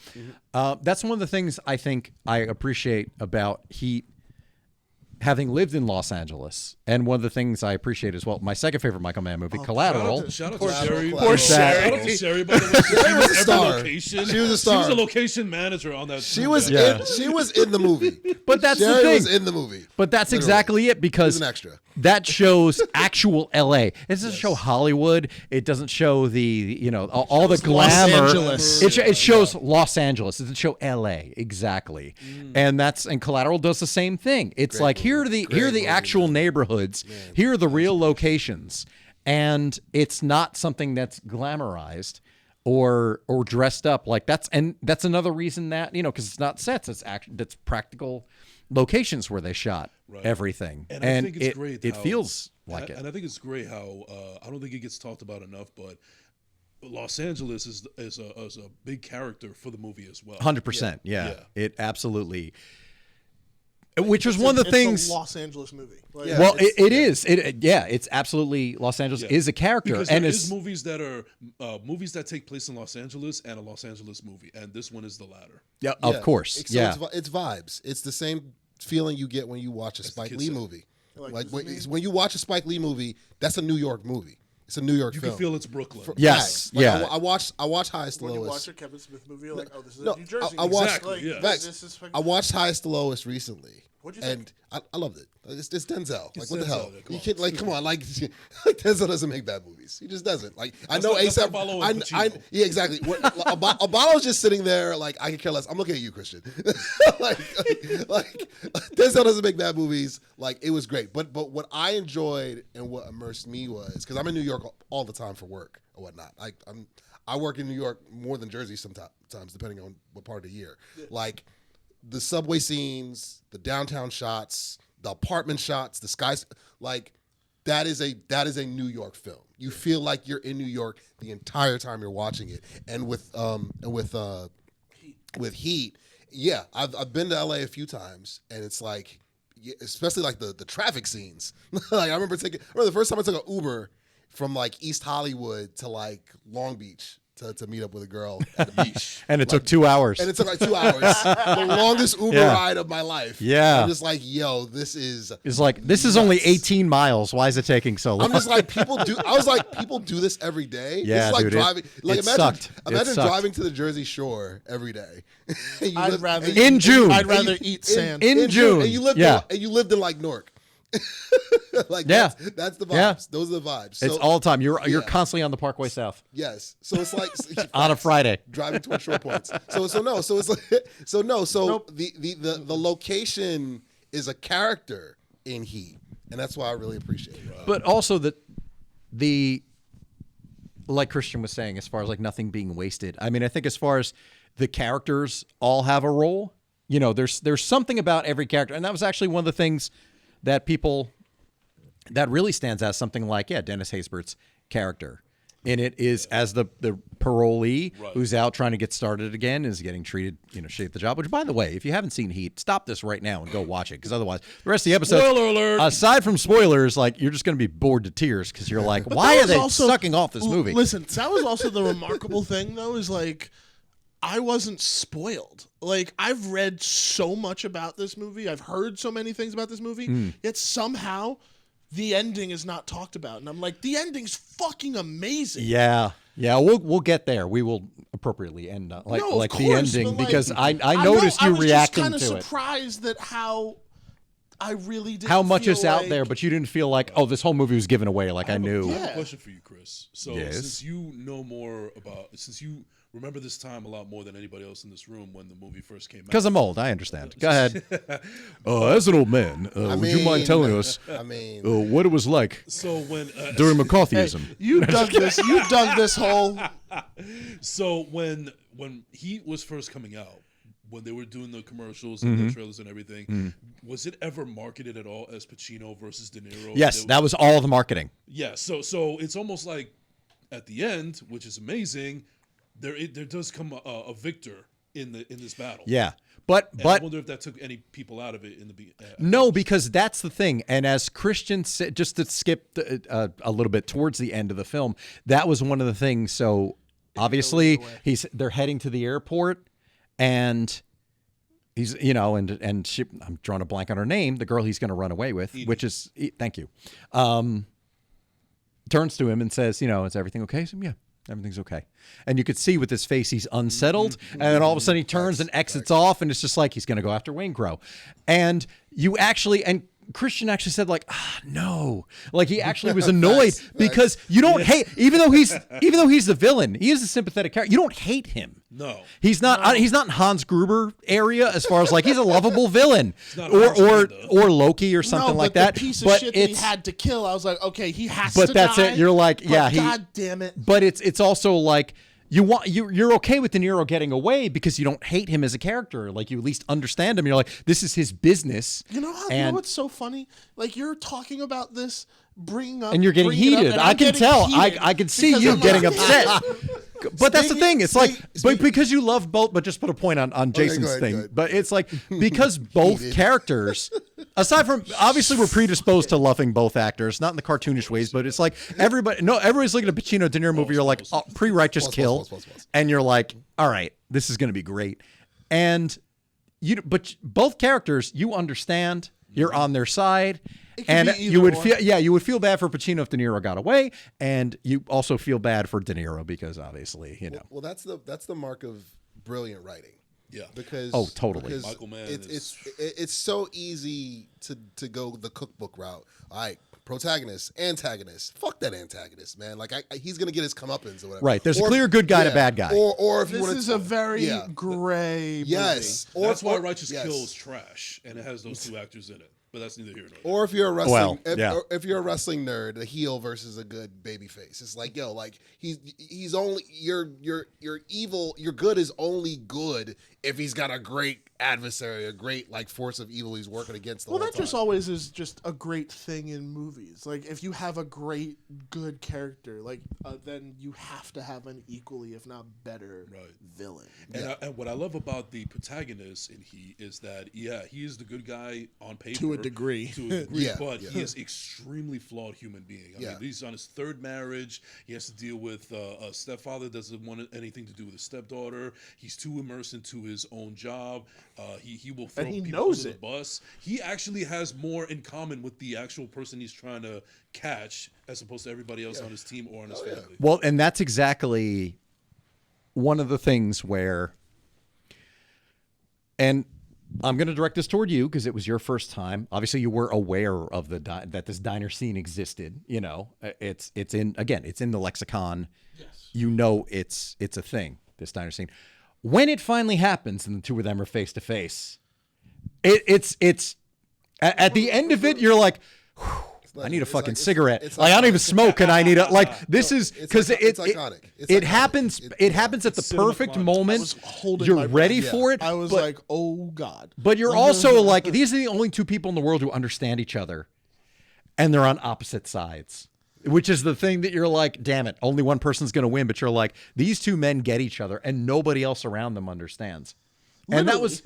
That's one of the things I think I appreciate about Heat, having lived in Los Angeles, and one of the things I appreciate as well. My second favorite Michael Mann movie, Collateral. Shout out Poor to Sherry. Poor Sherry. Shout out to Sherry, by the way. She was a every star. location. She was a star. She was a location manager on that. She was Yeah. she was in the movie. But that's Sherry the thing. was in the movie. But that's Literally. exactly it, because She's an extra. that shows actual LA. It doesn't show Hollywood. It doesn't show the, all the glamour. Angeles. It shows Los Angeles. It doesn't show LA exactly. And Collateral does the same thing. It's like here are the movie, actual neighborhoods. Here are the real locations. And it's not something that's glamorized or dressed up like that's another reason that, because it's not sets, it's practical locations where they shot everything. And I think it's great. It how- feels like it. And I think it's great how I don't think it gets talked about enough, but Los Angeles is a big character for the movie as well. 100%. Yeah. Yeah. It absolutely. Which was one of the It's things. a Los Angeles movie. Like, Yeah. Well, it's- it is. It's absolutely Los Angeles Yeah. is a character, Because and there it's is movies that are movies that take place in Los Angeles and a Los Angeles movie, and this one is the latter. yeah, Yeah. of course, So yeah. it's vibes. It's the same feeling you get when you watch a Spike kid Lee said. movie. Like Like this is me? when you watch a Spike Lee movie, that's a New York movie. It's a New York You film. can feel it's Brooklyn. Yes. Like, Yeah. I watched Highest to When you Lowest. watch a Kevin Smith movie, you're like, oh, this is No, New Jersey. I watched Exactly, yeah. facts. This is fucking- I watched Highest to Lowest recently. What'd you think? And I loved it. It's Denzel. It's Like, what the hell? Denzel, yeah, come You on. can't, like, come on. Like Denzel doesn't make bad movies. He just doesn't. Like, I That's know like- that's ASAP. Aballo and Pacino. Yeah, exactly. Aballo's just sitting there, like, I could care less. I'm looking at you, Christian. like, Denzel doesn't make bad movies. Like, it was great. But what I enjoyed and what immersed me was, because I'm in New York all the time for work or whatnot. I work in New York more than Jersey sometimes, depending on what part of the year. Like, the subway scenes, the downtown shots, the apartment shots, the skies, like that is a New York film. You feel like you're in New York the entire time you're watching it. And with Heat, yeah, I've been to LA a few times, and it's like, especially like the traffic scenes. Like I remember the first time I took an Uber from like East Hollywood to like Long Beach to meet up with a girl at the beach. And it took 2 hours. And it took like 2 hours. The longest Uber Yeah. ride of my life. Yeah. I'm just like, yo, this is. It's like, this is only 18 miles. Why is it taking so long? I'm just like, people do this every day. Yeah, it's like dude, driving. Like it imagine sucked. It imagine sucked. driving to the Jersey Shore every day. And you I'd live- rather and you- In June. I'd rather eat sand. in June. And you lived Yeah. and you lived in like Newark. Like Yeah. that's the vibes. Yeah. Those are the vibes. It's So, all the time. You're yeah. constantly on the Parkway South yes. So it's like on a Friday. driving towards short points. So it's like Nope. the location is a character in Heat, and that's why I really appreciate it. But also the like Christian was saying, as far as like nothing being wasted. I mean, I think as far as the characters all have a role, you know, there's something about every character. And that was actually one of the things that really stands out, something like, Dennis Haysbert's character in it is as the parolee who's out trying to get started again, is getting treated, shit at the job. Which, by the way, if you haven't seen Heat, stop this right now and go watch it, because otherwise the rest of the episode, Spoiler alert! aside from spoilers, like you're just going to be bored to tears because you're like, why that are was they also- sucking off this movie? Listen, that was also the remarkable thing, though, is like, I wasn't spoiled. Like, I've read so much about this movie. I've heard so many things about this movie. Yet somehow the ending is not talked about. And I'm like, the ending's fucking amazing. Yeah, we'll get there. We will appropriately end on, like No, of the course, ending, but, like, because I know, noticed you I was reacting just to kind it. of surprised that how I really didn't How much feel is out like- there, but you didn't feel like, oh, this whole movie was given away. Like I knew. I have Yeah. a question for you, Chris. So Yes. since you know more about, since you remember this time a lot more than anybody else in this room when the movie first came out. Because I'm old, I understand. Go ahead. As an old man, would you mind telling us I mean, what it was like So when during McCarthyism? You dug this. You dug this hole. so when Heat was first coming out, when they were doing the commercials and the trailers and everything, was it ever marketed at all as Pacino versus De Niro? Yes, that was all the marketing. Yeah, so it's almost like at the end, which is amazing, there does come a victor in this battle. Yeah, but And I wonder if that took any people out of it in the no, because that's the thing. And as Christian said, just to skip a little bit towards the end of the film, that was one of the things. So obviously they're heading to the airport, and he's, and she, I'm drawing a blank on her name, the girl he's going to run away with, which is, thank you, turns to him and says, is everything okay? So, yeah, everything's okay. And you could see with his face, he's unsettled. And then all of a sudden he turns and exits off, and it's just like he's going to go after Wayne Crow. And and Christian actually said, like, no, like he actually was annoyed because you don't hate, even though he's the villain, he is a sympathetic character. You don't hate him. No. He's not. He's not in Hans Gruber area as far as like he's a lovable villain, not or Hans Gruber. Loki or something no, like but that. The piece of but shit that he it's had to kill. I was like, okay, he has but to that's die. it. You're like, but yeah, God damn it. But it's also like you're okay with De Niro getting away because you don't hate him as a character. Like you at least understand him. You're like, this is his business. You know what's so funny? Like you're talking about this, bringing up, And you're getting bringing it up, heated. and I I'm can getting tell. heated I can see because you I'm getting like, upset. But that's the thing. It's like, but speak- because you love both. But just put a point on Jason's go thing. ahead. But it's like because both Heated. characters, aside from obviously we're predisposed to loving both actors, not in the cartoonish ways, but it's like everybody's looking at a Pacino De Niro movie. You're like, pre-righteous kill, pause. and you're like, all right, this is going to be great, but both characters you understand. You're on their side. could And be you would either feel, you would feel bad for Pacino if De Niro got away, and you also feel bad for De Niro because obviously, Well, that's the mark of brilliant writing. Yeah. Because totally. because Michael Mann it's so easy to go the cookbook route. All right, protagonist, antagonist. Fuck that antagonist, man. Like he's gonna get his comeuppance or whatever. Right. There's a clear good guy and a bad guy. Or if you This want is a very gray yes. movie. That's why Righteous yes. Kill is trash, and it has those two actors in it. But that's neither here nor there. Or if you're a wrestling, Well, if you're a wrestling nerd, a heel versus a good baby face. It's like, yo, like he's only your evil, your good is only good if he's got a great adversary, a great like force of evil he's working against the Well, whole that time. just always is just a great thing in movies. Like, if you have a great, good character, like, then you have to have an equally, if not better, villain. And what I love about the protagonist in Heat is that, he is the good guy on paper. To a degree. But he is extremely flawed human being. I mean, he's on his third marriage. He has to deal with a stepfather that doesn't want anything to do with his stepdaughter. He's too immersed into his own job. He will throw he people knows under the it. bus. He actually has more in common with the actual person he's trying to catch as opposed to everybody else on his team or on his family. Well, and that's exactly one of the things where, and I'm going to direct this toward you because it was your first time. Obviously, you were aware of that this diner scene existed. You know, it's in the lexicon. Yes. You know, it's a thing. This diner scene. When it finally happens and the two of them are face to face, it's at the end of it, you're like, I need a fucking cigarette. Like I don't even smoke, and I need a this is because it's iconic. It happens. It happens at the perfect moment. I was holding You're my ready breath. for it. I was like, oh God. But you're also like, these are the only two people in the world who understand each other, and they're on opposite sides. Which is the thing that you're like, damn it, only one person's going to win. But you're like, these two men get each other, and nobody else around them understands. And that was,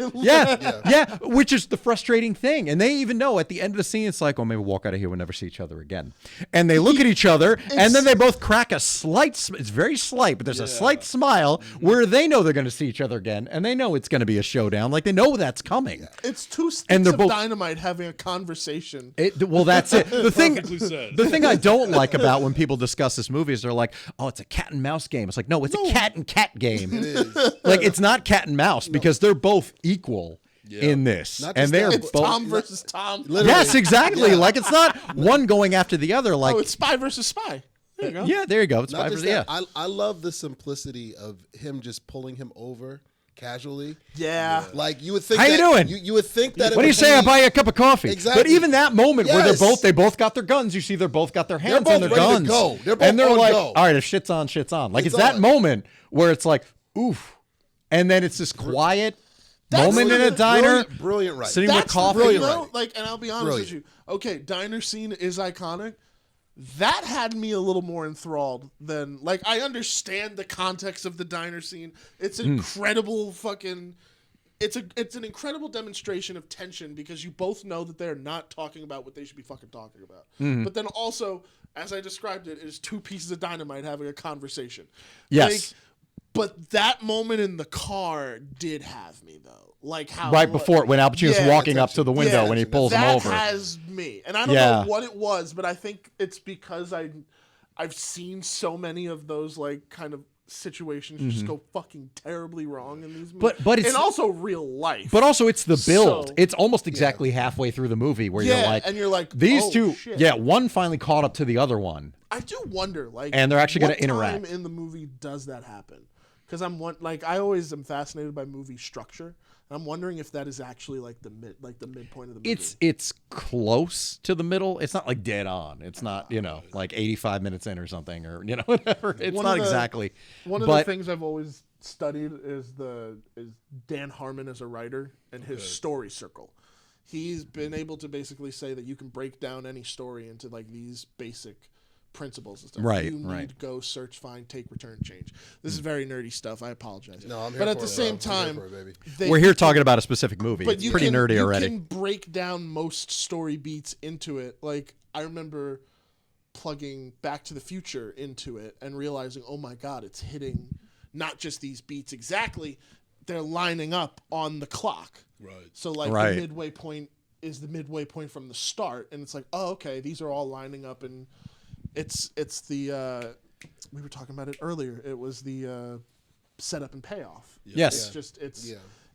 which is the frustrating thing. And they even know at the end of the scene, it's like, oh, maybe we'll walk out of here, we'll never see each other again. And they look at each other, and then they both crack a slight, it's very slight, but there's a slight smile where they know they're going to see each other again, and they know it's going to be a showdown. Like, they know that's coming. It's two sticks And they're of both- dynamite having a conversation. Well, that's it. The Perfectly said. thing I don't like about when people discuss this movie is they're like, oh, it's a cat and mouse game. It's like, no, it's a cat and cat game. It is. Like, it's not cat and mouse because they're both equal in this. Not And just they're that, It's both. Tom versus Tom. Literally. Yes, exactly. Like, it's not one going after the other. Like, Oh, it's spy versus spy. There you go. yeah, there you go. It's Not five just versus, that, I love the simplicity of him just pulling him over casually. Yeah. Like you would think. How you doing? You would think that. What do you say? I buy you a cup of coffee. Exactly. But even that moment where Yes. they both got their guns. You see, they're both got their hands both on their ready to guns. go. They're both and they're on like, go. all right, if shit's on, shit's on. Like, it's that on. moment where it's like, oof, and then it's this quiet moment in a diner, Brilliant writing. sitting with That's the coffee. thing, Brilliant though. writing. Like, and I'll be honest Brilliant. with you. Okay, diner scene is iconic. That had me a little more enthralled than like I understand the context of the diner scene. It's incredible fucking. It's an incredible demonstration of tension because you both know that they're not talking about what they should be fucking talking about. But then also, as I described it, is two pieces of dynamite having a conversation. Yes. But that moment in the car did have me though. Like how Right before, when Al Pacino's Yeah, walking up to the window when he pulls him that over. has me, and I don't Yeah. know what it was, but I think it's because I've seen so many of those like kind of situations just go fucking terribly wrong in these movies. But it's- and also real life. But also, it's the build. So- It's almost exactly halfway through the movie where Yeah, you're like, and you're like, these oh, two, shit. yeah, one finally caught up to the other one. I do wonder, like, And they're actually what gonna interact. time in the movie does that happen? Because I always am fascinated by movie structure. And I'm wondering if that is actually like the midpoint of the movie. It's close to the middle. It's not like dead on. It's not, like 85 minutes in or something or, whatever. It's One not of the- exactly. One of but, the things I've always studied is Dan Harmon as a writer and his story circle. He's been able to basically say that you can break down any story into like these basic principles and stuff. Right, You need right. go, search, find, take, return, change. This is very nerdy stuff. I apologize. No, I'm here but at for the it, same bro. I'm here time, for it, baby. they- we're here talking about a specific movie. but It's you pretty can, nerdy you already. can break down most story beats into it. Like I remember plugging Back to the Future into it and realizing, oh my God, it's hitting not just these beats exactly, they're lining up on the clock. Right. So like Right. the midway point is the midway point from the start, and it's like, oh, okay, these are all lining up, and it's the we were talking about it earlier. It was the setup and payoff. Yes.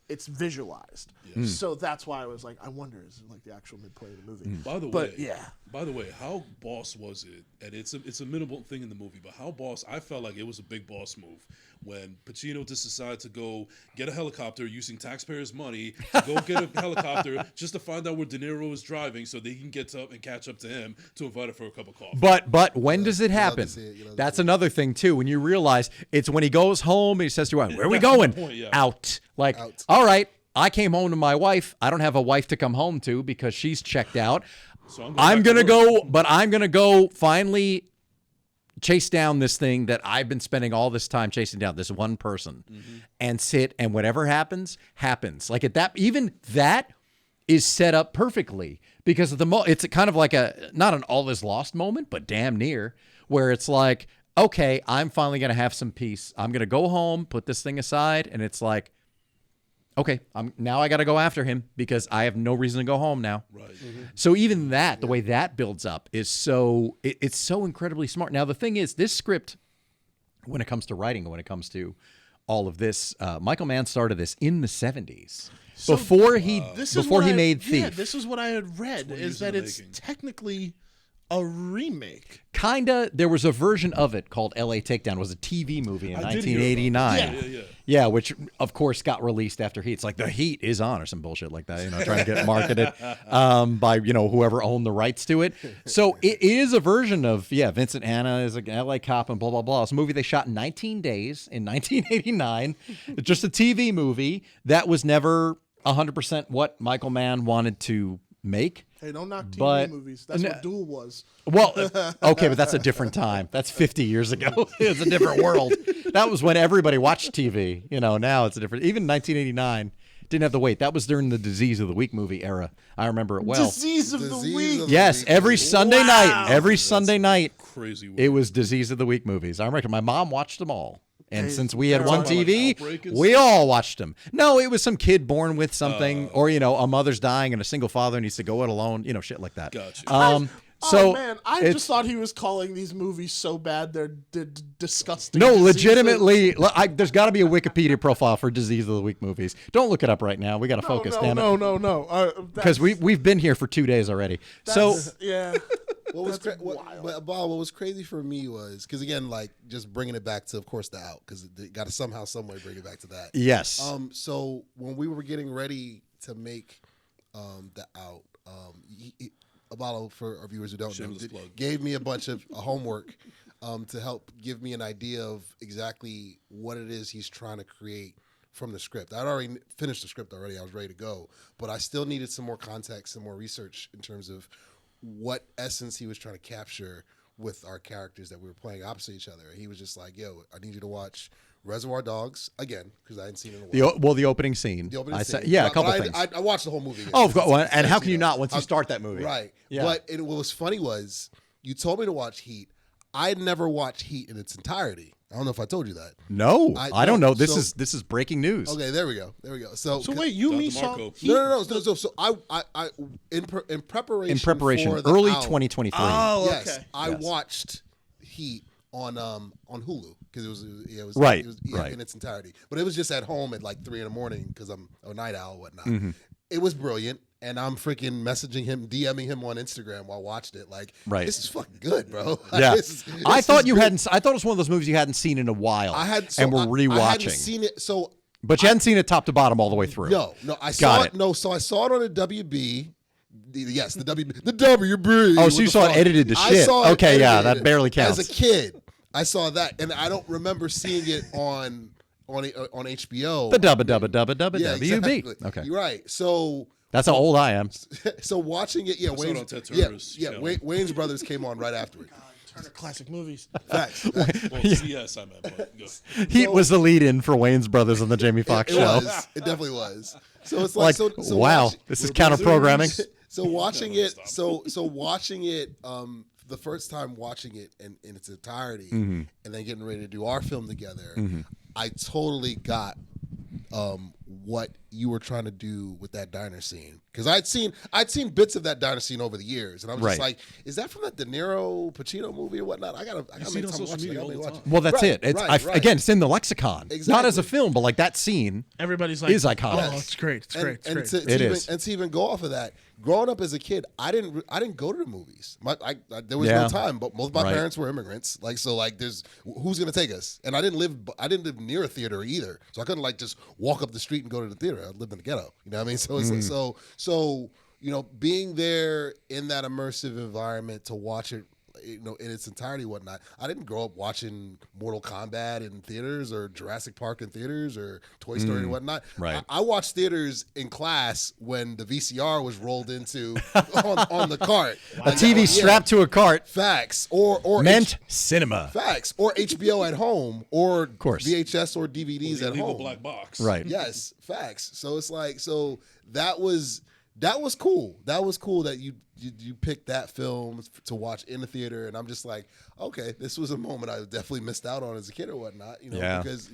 It's visualized. So that's why I was like, I wonder, is it like the actual midpoint of the movie? By the way, how boss was it? And it's a minimal thing in the movie, but how boss? I felt like it was a big boss move when Pacino just decided to go get a helicopter using taxpayers' money to go get a helicopter just to find out where De Niro is driving so they can get up and catch up to him to invite him for a cup of coffee. But when does it happen? That's another thing too. When you realize it's when he goes home and he says to her, "Where are we going?" Out. Like, all right, I came home to my wife. I don't have a wife to come home to because she's checked out. So I'm gonna go finally chase down this thing that I've been spending all this time chasing down, this one person, and sit, and whatever happens, happens. Like even that is set up perfectly because of it's kind of like not an all is lost moment, but damn near, where it's like, okay, I'm finally going to have some peace. I'm going to go home, put this thing aside, and it's like, okay, now I got to go after him because I have no reason to go home now. Right. So even that, the way that builds up is it's so incredibly smart. Now, the thing is, this script, when it comes to writing, when it comes to all of this, Michael Mann started this in the 70s. Before he made Thief. Yeah, this is what I had read, is that it's technically a remake. Kinda. There was a version of it called L.A. Takedown. It was a TV movie in 1989. Yeah, which of course got released after Heat. It's like the Heat is on or some bullshit like that, trying to get marketed by whoever owned the rights to it. So it is a version of Vincent Hanna is an L.A. cop and blah blah blah. It's a movie they shot in 19 days in 1989. It's just a TV movie that was never 100% what Michael Mann wanted to make. Hey, don't knock TV movies. That's what Duel was. Well, okay, but that's a different time. That's 50 years ago. It's a different world. That was when everybody watched TV. Now it's a different. Even 1989 didn't have the weight. That was during the Disease of the Week movie era. I remember it well. Disease of the Week. Yes, every Sunday night. Every Sunday night. Crazy. It was Disease of the Week movies. I remember my mom watched them all. And since we had one TV, we all watched them. No, it was some kid born with something, or a mother's dying and a single father needs to go it alone, shit like that. Gotcha. I just thought he was calling these movies so bad they're disgusting. No, legitimately, there's got to be a Wikipedia profile for Disease of the Week movies. Don't look it up right now. We got to focus. Damn it. No. Because we've been here for 2 days already. What was crazy for me was, because again, like just bringing it back to, of course, the Out, because they got to somehow, some way bring it back to that. Yes. So when we were getting ready to make the Out, Aballo, for our viewers who don't know, gave me a bunch of homework to help give me an idea of exactly what it is he's trying to create from the script. I'd already finished the script already. I was ready to go, but I still needed some more context, some more research in terms of what essence he was trying to capture with our characters that we were playing opposite each other. He was just like, yo, I need you to watch Reservoir Dogs again, because I hadn't seen it in a while. The opening scene. The opening scene. A couple things. I watched the whole movie again. Oh, of course. And how can you not once you start that movie? Right. Yeah. But what was funny was you told me to watch Heat. I'd never watched Heat in its entirety. I don't know if I told you that. No, I don't know. This is breaking news. Okay, there we go. So wait, you mean saw Heat? No. So I in preparation for the early Out, 2023. Oh, yes, okay. I watched Heat on Hulu because it was right in its entirety. But it was just at home at like 3 a.m. because I'm a night owl and whatnot. Mm-hmm. It was brilliant. And I'm freaking messaging him, DMing him on Instagram while I watched it. Like, this is fucking good, bro. Yeah. I thought it was one of those movies you hadn't seen in a while. And we're rewatching. I hadn't seen it. But you hadn't seen it top to bottom all the way through. No. I saw it. No, so I saw it on the WB. Yes, the WB. Oh, so you saw it edited to shit. Okay, yeah, that barely counts. As a kid, I saw that. And I don't remember seeing it on HBO. The WB. Exactly. Okay. You're right. So that's how old I am. So watching it, Wayne's Brothers came on right after it. Turner Classic Movies. Facts. Well, CS, I meant. But go. Heat was the lead-in for Wayne's Brothers on the Jamie Foxx show. It definitely was. So it's like wow, this is counter-programming. So watching it, watching it, the first time watching it in its entirety, and then getting ready to do our film together, I totally got what you were trying to do with that diner scene? Because I'd seen bits of that diner scene over the years, and I was just like, is that from that De Niro Pacino movie or whatnot? I gotta see it make on time social watch it. media I all gotta the watch time. it. Well, that's Right, it. It's right. again, it's in the lexicon, not as a Exactly. film, but like that scene Everybody's like, is iconic. Oh, it's great. It's great. It's great. It is. And to even go off of that, growing up as a kid, I didn't go to the movies. There was Yeah. no time, but both my Right. parents were immigrants. Like so, like there's who's gonna take us? And I didn't live near a theater either, so I couldn't like just walk up the street and go to the theater. I lived in the ghetto. You know what I mean? So it's like, so you know, being there in that immersive environment to watch it, you know, in its entirety, and whatnot. I didn't grow up watching Mortal Kombat in theaters or Jurassic Park in theaters or Toy Story and whatnot. Right. I watched theaters in class when the VCR was rolled into on the cart. A TV strapped to a cart Facts or meant cinema. facts or HBO at home or course. VHS or DVDs The at illegal home. black box. Right. Yes, facts. So it's like that was cool. That was cool that you picked that film to watch in the theater, and I'm just like, okay, this was a moment I definitely missed out on as a kid or whatnot. You know, Yeah. because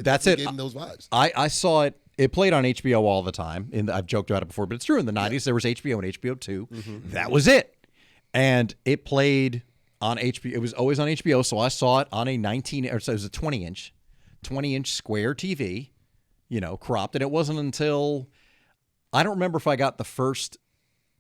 That's it. gave me those vibes. I saw it. It played on HBO all the time. And I've joked about it before, but it's true. In the 90s, there was HBO and HBO 2. That was it. And it played on HBO. It was always on HBO. So I saw it on a 20-inch square TV, you know, cropped. And it wasn't until, I don't remember if I got the first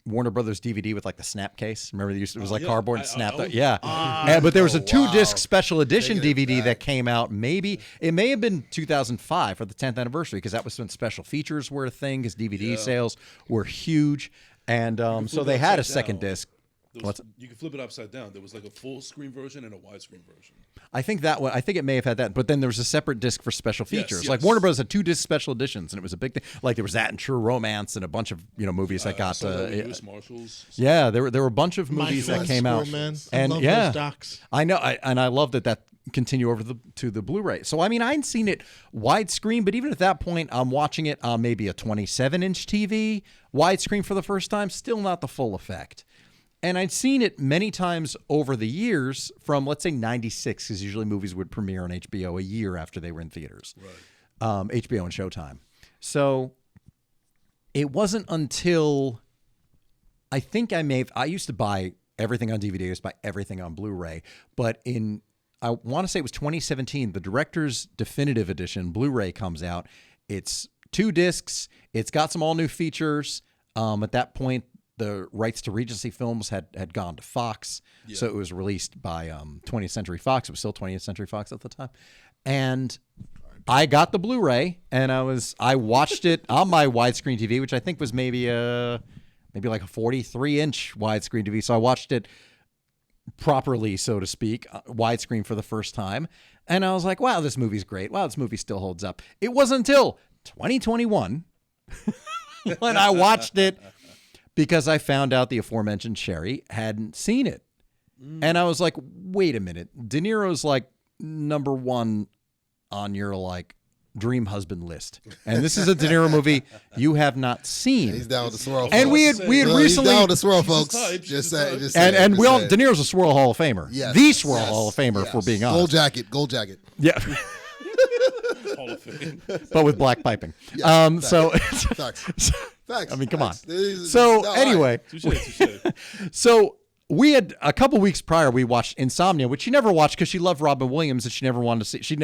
Warner Brothers DVD with like the snap case. Remember it was like yeah. cardboard and snapped I out. Yeah. But there was a 2-disc special edition Taking it DVD back. that came out. Maybe it may have been 2005 for the 10th anniversary, because that was when special features were a thing, because DVD sales were huge. And so flip they it had a upside second down. disc. You can flip it upside down. There was like a full screen version and a widescreen version. I think it may have had that, but then there was a separate disc for special features. Like yes. Warner Bros. Had 2-disc special editions, and it was a big thing. like there was that and True Romance and a bunch of movies that got. So that with US Marshals. Yeah, there were a bunch of My movies that Fast came out, Romance. I and love yeah, those docs. I know, and I love that continue over to the Blu-ray. So I mean, I hadn't seen it widescreen, but even at that point, I'm watching it on maybe a 27-inch TV widescreen for the first time. Still not the full effect. And I'd seen it many times over the years from, let's say, 96, because usually movies would premiere on HBO a year after they were in theaters. Right. HBO and Showtime. So it wasn't until I think I used to buy everything on DVD, I used to buy everything on Blu-ray. But I want to say it was 2017, the Director's Definitive Edition Blu-ray comes out. It's 2 discs. It's got some all new features. At that point, the rights to Regency Films had gone to Fox, so it was released by 20th Century Fox. It was still 20th Century Fox at the time, and I got the Blu-ray, and I watched it on my widescreen TV, which I think was maybe like a 43-inch widescreen TV. So I watched it properly, so to speak, widescreen for the first time, and I was like, "Wow, this movie's great. Wow, this movie still holds up." It wasn't until 2021 when I watched it, because I found out the aforementioned Sherry hadn't seen it. And I was like, wait a minute. De Niro's like number 1 on your like dream husband list. And this is a De Niro movie you have not seen. He's down with the swirl. And we had He's recently, down with the swirl, She's a folks. type, Just she's a say, type. just say, and just we all, say. De Niro's a Swirl Hall of Famer. Yes, The Swirl yes, Hall of Famer, if we're being Gold honest. jacket, gold jacket. Yeah. Hall of Fame. But with black piping. Yes, So, Facts. Facts. I mean, come on. Facts. So No, anyway, Touche. so we had a couple weeks prior, we watched Insomnia, which she never watched because she loved Robin Williams and she never wanted to see. She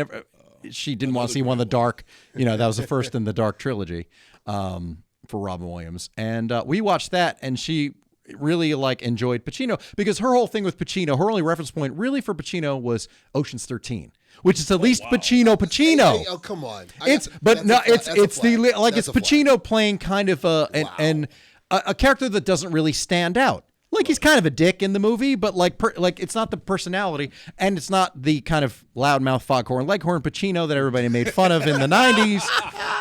didn't want to see one of the Dark. That was the first in the Dark trilogy for Robin Williams, and we watched that, and she really enjoyed Pacino, because her whole thing with Pacino, her only reference point really for Pacino was Ocean's 13. Which is at least wow. Pacino. Hey, oh, come on. It's Pacino playing kind of a character that doesn't really stand out. Like, he's kind of a dick in the movie, but it's not the personality, and it's not the kind of loudmouth, foghorn, leghorn Pacino that everybody made fun of in the 90s.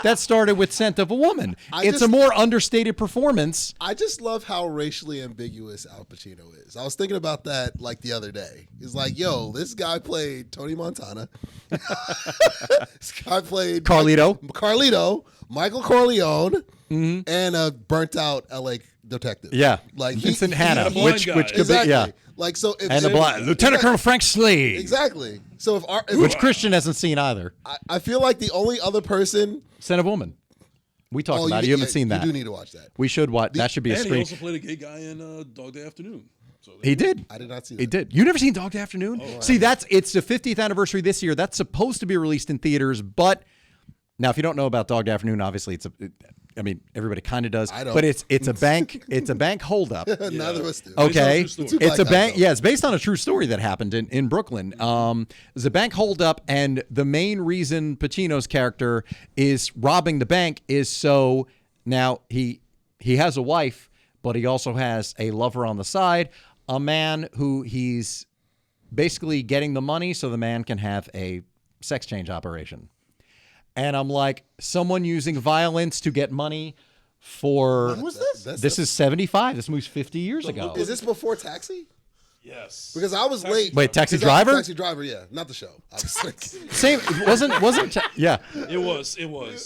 That started with Scent of a Woman. It's a more understated performance. I just love how racially ambiguous Al Pacino is. I was thinking about that the other day. It's like, yo, this guy played Tony Montana. This guy played Carlito. Michael Corleone, and a burnt out LA detective. Yeah. Vincent Hanna, which could exactly. be, yeah. Lieutenant Colonel Frank Slade. Exactly. So which Christian hasn't seen either. I feel like the only other person, Son of a Woman. We talked about it. You haven't seen that. You do need to watch that. We should watch. That should be a And he screen. also played a gay guy in Dog Day Afternoon. So He did. I did not see that. He did. You never seen Dog Day Afternoon? See, it's the 50th anniversary this year. That's supposed to be released in theaters, but now if you don't know about Dog Day Afternoon, obviously everybody kind of does. I don't. But it's a bank holdup. Neither of us do. Okay, Based on a true story. it's a Black bank. guys, Yeah, it's based on a true story that happened in Brooklyn. There's a bank holdup, and the main reason Pacino's character is robbing the bank is so now he has a wife, but he also has a lover on the side, a man who he's basically getting the money so the man can have a sex change operation. And I'm like, someone using violence to get money for. When was this? That's This is 75. This movie's 50 years ago. Is this before Taxi? Yes. Because I was late. Wait, Taxi 'Cause Driver? Taxi Driver, yeah, not the show. I was like, Same. Yeah. It was.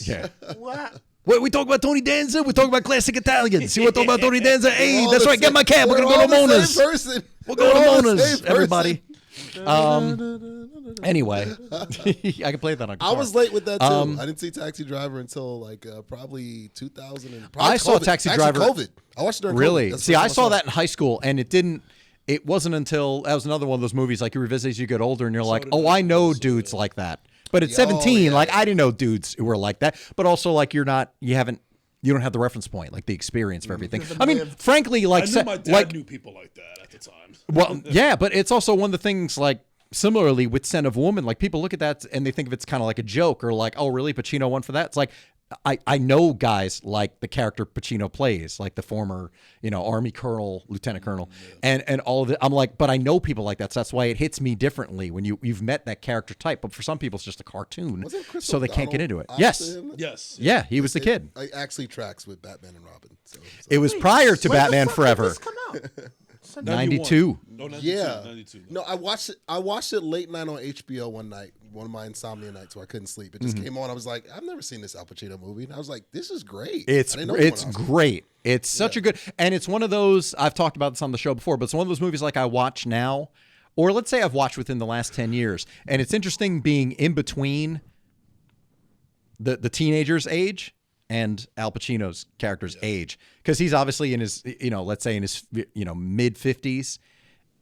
Yeah. What? Wait, we talk about Tony Danza. We talk about classic Italian. See, we're talking about Tony Danza. Hey, all that's the right. Get same- my cab. We're gonna go to all the Mona's. same person. We're going We're all to the Mona's. same person. Everybody. Anyway, I can play that on guitar. I was late with that too. I didn't see Taxi Driver until like probably 2000. And I saw Taxi Driver- COVID. I watched it during COVID. Really? That's the See, first I time saw that in high school, and it wasn't until that was another one of those movies like you revisit as you get older, and you're like, oh, I know dudes like that. But at Yeah, 17, yeah. like I didn't know dudes who were like that. But also, like you don't have the reference point, like the experience for everything. I mean, frankly, like I knew my dad like knew people like that at the time. well, yeah, but it's also one of the things like similarly with Scent of a Woman, like people look at that and they think of it's kind of like a joke or like, oh, really, Pacino won for that? It's like I know guys like the character Pacino plays, like the former, Army colonel, lieutenant colonel, and all of it. I'm like, but I know people like that, so that's why it hits me differently when you've met that character type. But for some people, it's just a cartoon, Wasn't Chris so they can't get into O'Donnell it. Yes, opposite him? Yes. yeah, he was the kid. It actually tracks with Batman and Robin. So, It was prior to When the Batman fuck Forever. Did this come out? 92. No, 92. yeah. 92. No, I watched it late night on HBO one night, one of my insomnia nights where I couldn't sleep. It just came on. I was like, I've never seen this Al Pacino movie, and I was like, this is great. It's I didn't know it it's won Oscars. great. It's such a good, and it's one of those, I've talked about this on the show before, but it's one of those movies like I watch now, or let's say I've watched within the last 10 years. And it's interesting being in between the teenager's age and Al Pacino's character's age, because he's obviously in his, let's say in his, mid 50s.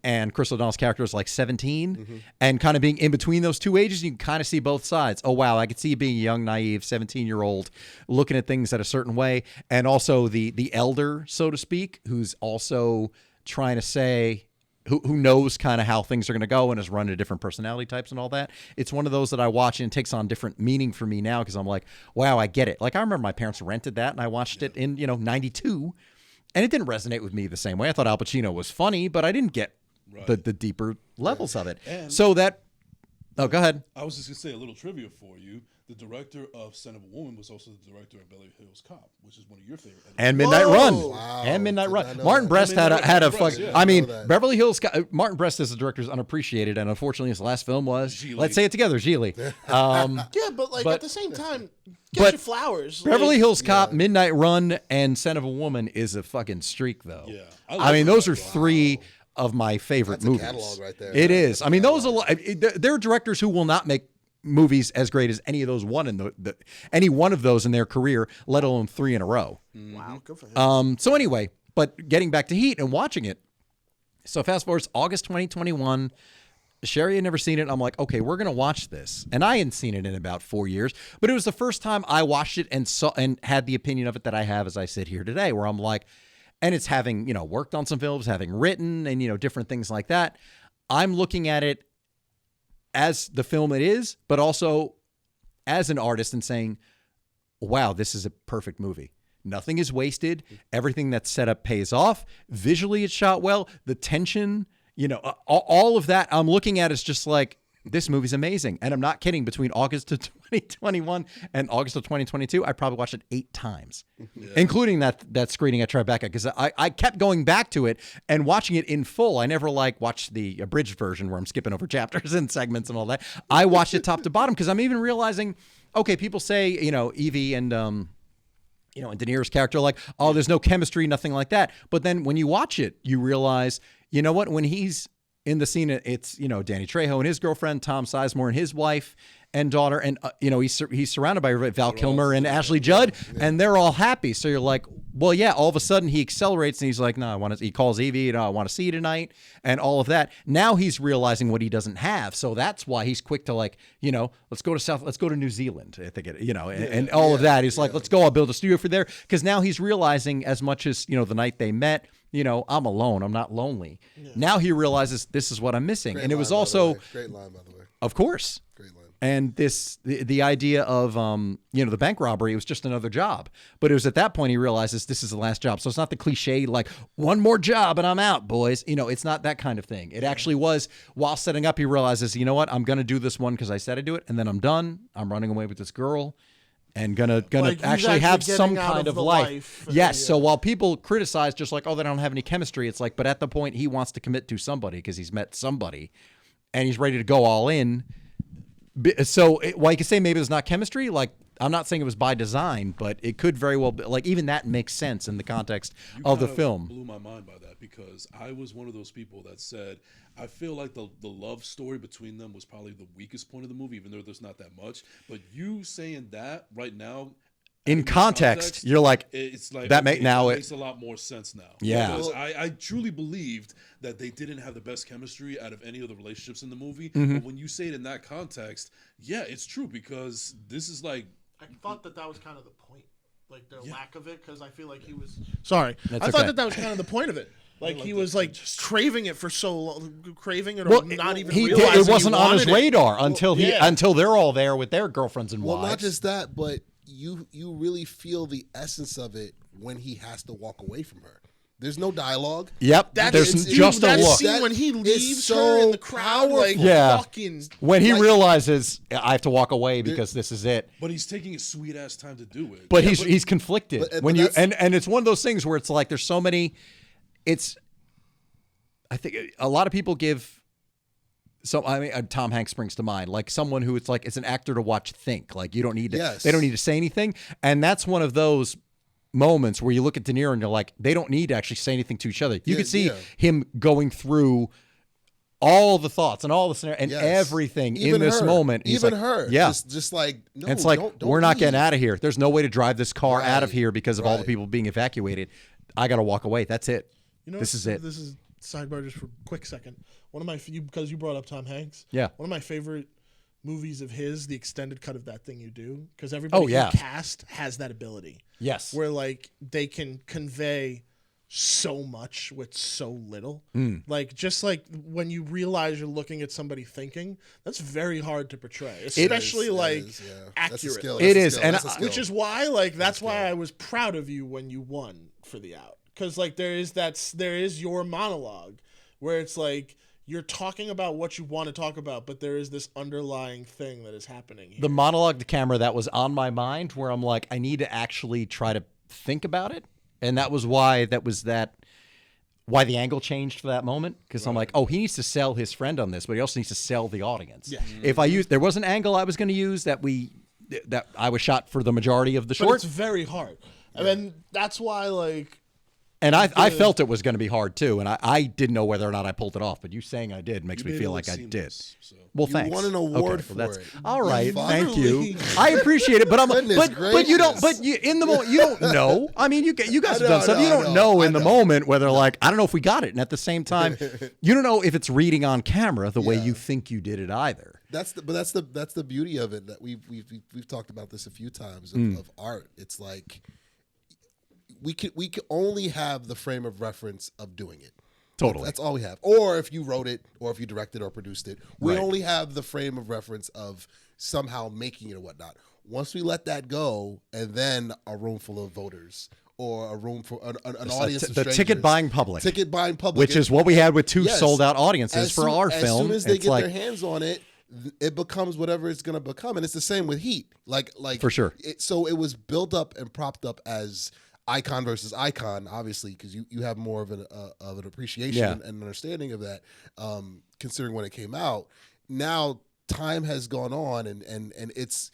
And Chris O'Donnell's character is like 17, and kind of being in between those two ages, you can kind of see both sides. Oh, wow, I could see you being a young, naive 17-year-old looking at things at a certain way. And also the elder, so to speak, who's also trying to say, who knows kind of how things are going to go and is running different personality types and all that. It's one of those that I watch and it takes on different meaning for me now because I'm like, wow, I get it. Like I remember my parents rented that and I watched it in, 92, and it didn't resonate with me the same way. I thought Al Pacino was funny, but I didn't get the deeper levels of it. And- so that, go ahead. I was just going to say a little trivia for you. The director of Son of a Woman was also the director of Beverly Hills Cop, which is one of your favorite. And Midnight Whoa. Run. Wow. And Midnight Did Run. not know Martin that. Brest had a Martin fuck. Brest, yeah. I mean, know that. Beverly Hills. Martin Brest as a director is unappreciated, and unfortunately, his last film was. Gigli. Let's say it together, Gigli. Yeah, but like But- at the same time, but get your flowers. Beverly like, Hills Cop, Midnight Run, and Scent of a Woman is a fucking streak, though. Yeah. I mean, those are three of my favorite That's a movies. catalog right there. It Yeah, is. that's a I mean, those catalog. there are directors who will not make movies as great as any of those any one of those in their career, let alone three in a row. Wow, good for him. So anyway, but getting back to Heat and watching it. So fast forward, it's August 2021. Sherry had never seen it. I'm like, okay, we're gonna watch this, and I hadn't seen it in about 4 years. But it was the first time I watched it and saw and had the opinion of it that I have as I sit here today, where I'm like, and it's having worked on some films, having written, and different things like that. I'm looking at it as the film it is, but also as an artist and saying, wow, this is a perfect movie. Nothing is wasted. Everything that's set up pays off. Visually, it's shot well. The tension, all of that I'm looking at is just like, this movie's amazing. And I'm not kidding. Between August of 2021 and August of 2022, I probably watched it 8 times, including that screening at Tribeca, because I kept going back to it and watching it in full. I never watched the abridged version where I'm skipping over chapters and segments and all that. I watched it top to bottom because I'm even realizing, okay, people say, Evie and and De Niro's character are like, oh, there's no chemistry, nothing like that. But then when you watch it, you realize, you know what? When he's in the scene, it's, Danny Trejo and his girlfriend, Tom Sizemore and his wife and daughter. And, he's surrounded by Val Kilmer and Ashley Judd, and they're all happy. So you're like, well, yeah, all of a sudden he accelerates and he's like, no, he calls Evie, I want to see you tonight, and all of that. Now he's realizing what he doesn't have. So that's why he's quick to let's go to New Zealand. I think and all of that. He's like, let's go, I'll build a studio for there. Because now he's realizing, as much as, the night they met, I'm alone, I'm not lonely. Yeah. Now he realizes this is what I'm missing. Great and it was line, also great line, by the way. Of course. Great line. And the idea of, the bank robbery, it was just another job. But it was at that point he realizes this is the last job. So it's not the cliche, like, one more job and I'm out, boys. It's not that kind of thing. It actually was, while setting up, he realizes, you know what, I'm going to do this one because I said I'd do it. And then I'm done. I'm running away with this girl and gonna actually have some kind of life. Yes. So while people criticize just like, oh, they don't have any chemistry, it's like, but at the point he wants to commit to somebody because he's met somebody and he's ready to go all in. So while you can say maybe there's not chemistry, like, I'm not saying it was by design, but it could very well be, like, even that makes sense in the context of the film. Blew my mind by that, because I was one of those people that said, I feel like the love story between them was probably the weakest point of the movie, even though there's not that much. But you saying that right now, in context, you're like, it's like that okay, it makes a lot more sense now. Yeah, because I truly believed that they didn't have the best chemistry out of any of the relationships in the movie. Mm-hmm. But when you say it in that context, yeah, it's true, because this is like, I thought that was kind of the point, like the lack of it, because I feel like he was. Sorry, That's I thought okay. that was kind of the point of it. Like he was like craving it for so long, craving it, well, or not even it realizing wasn't he on his wanted it. radar until yeah. until they're all there with their girlfriends and wives. Well, not just that, but you really feel the essence of it when he has to walk away from her. There's no dialogue. Yep, there's just a look. Scene when he leaves so her in the crowd, like fucking. When he realizes I have to walk away because this is it. but he's taking a sweet ass time to do it. But he's conflicted but and it's one of those things where it's like there's so many. I think a lot of people give. So I mean, Tom Hanks springs to mind, like someone who it's an actor to watch think. Like you don't need to. Yes. They don't need to say anything, and that's one of those moments where you look at De Niro and you're like, they don't need to actually say anything to each other. You can see him going through all the thoughts and all the scenario and everything even in this moment. He's even like, her, yeah, just like no, and it's like don't we're not leave. getting out of here. There's no way to drive this car out of here because of all the people being evacuated. I got to walk away. That's it. This is it. This is sidebar just for a quick second. One of my because you brought up Tom Hanks. Yeah. One of my favorite movies of his, the extended cut of That Thing You Do, because everybody who cast has that ability. Yes. Where like they can convey so much with so little. Like just like when you realize you're looking at somebody thinking, that's very hard to portray, especially accurately. It is, and which is why that's why I was proud of you when you won for the out, because like there is your monologue where it's like you're talking about what you want to talk about, but there is this underlying thing that is happening here. The monologue to camera that was on my mind, where I'm like, I need to actually try to think about it. And that was why why the angle changed for that moment. Because I'm like, oh, he needs to sell his friend on this, but he also needs to sell the audience. Yeah. If there was an angle I was going to use that I was shot for the majority of the short. But it's very hard. And then that's why and I felt it was going to be hard too, and I didn't know whether or not I pulled it off. But you saying I did makes me feel like I did. So. Well, You thanks. won an award for it. All right, thank finally- you. I appreciate it, but I'm Goodness but you don't. gracious. But you in the moment you don't know. I mean, you guys have done stuff. I You don't know, know I in the know. moment whether like I don't know if we got it, and at the same time, you don't know if it's reading on camera the way you think you did it either. That's the beauty of it, that we've talked about this a few times of art. It's like we can only have the frame of reference of doing it. Totally. That's all we have. Or if you wrote it, or if you directed or produced it, we Right. only have the frame of reference of somehow making it or whatnot. Once we let that go, and then a room full of voters or a room for an audience of the strangers, ticket buying public, which is what we had with two Yes. sold out audiences for our film. As soon as they It's get like, their hands on it, it becomes whatever it's going to become, and it's the same with Heat. Like For sure. So it was built up and propped up as icon versus icon, obviously, because you have more of an appreciation and understanding of that, considering when it came out. Now time has gone on, and it's.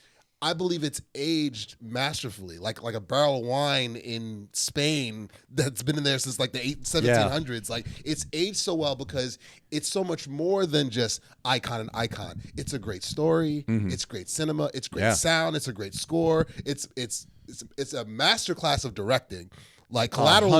I believe it's aged masterfully, like a barrel of wine in Spain that's been in there since like the 1700s. Like it's aged so well because it's so much more than just icon and icon. It's a great story. It's great cinema. It's great sound. It's a great score. It's a masterclass of directing. Like Collateral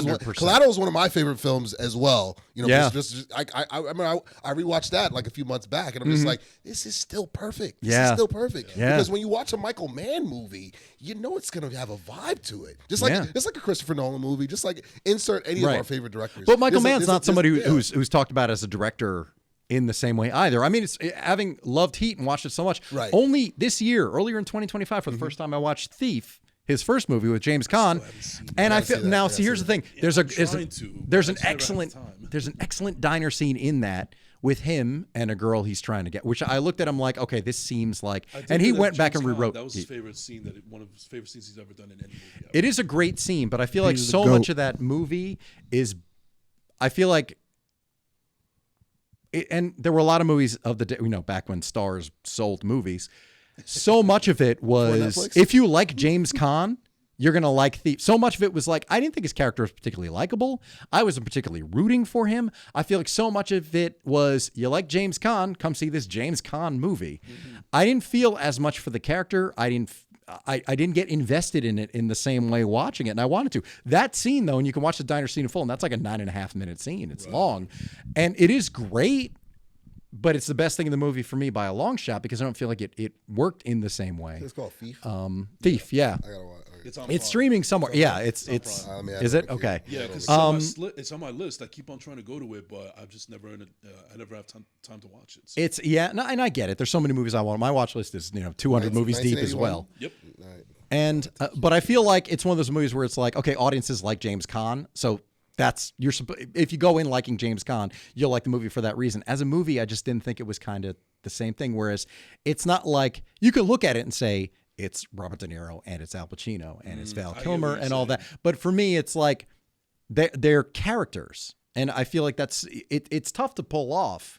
is one of my favorite films as well. You know, I remember I rewatched that like a few months back, and I'm just like, this is still perfect. This is still perfect. Yeah. Because when you watch a Michael Mann movie, you know it's gonna have a vibe to it. Just like a Christopher Nolan movie. Just like insert any of our favorite directors. But Michael Mann's not somebody who's talked about as a director in the same way either. I mean, it's having loved Heat and watched it so much. Right. Only this year, earlier in 2025, for the first time, I watched Thief. His first movie with James Caan, and I feel now. See, here's the thing: there's an excellent diner scene in that with him and a girl he's trying to get. Which I looked at him like, okay, this seems like. And he went back and rewrote. That was his favorite scene. One of his favorite scenes he's ever done in any movie. It is a great scene, but I feel like so much of that movie is. I feel like. And there were a lot of movies of the day, back when stars sold movies. So much of it was, if you like James Caan, you're going to like Thief. So much of it was like, I didn't think his character was particularly likable. I wasn't particularly rooting for him. I feel like so much of it was, you like James Caan, come see this James Caan movie. I didn't feel as much for the character. I didn't get invested in it in the same way watching it, and I wanted to. That scene, though, and you can watch the diner scene in full, and that's like a 9.5-minute scene. It's long, and it is great. But it's the best thing in the movie for me by a long shot because I don't feel like it worked in the same way. It's called Thief. Thief, yeah. I gotta watch. It's streaming somewhere. Yeah, it's. Is it okay? Yeah, because it's on my list. I keep on trying to go to it, but I've just never. I never have time to watch it. So. It's and I get it. There's so many movies I want. My watch list is 200 movies deep as well. Yep. Right. And but I feel like it's one of those movies where it's like, okay, audiences like James Caan, so. If you go in liking James Caan, you'll like the movie for that reason. As a movie, I just didn't think it was kind of the same thing. Whereas it's not like you could look at it and say it's Robert De Niro and it's Al Pacino and it's Val Kilmer and all that. But for me, it's like they're characters, and I feel like it's tough to pull off.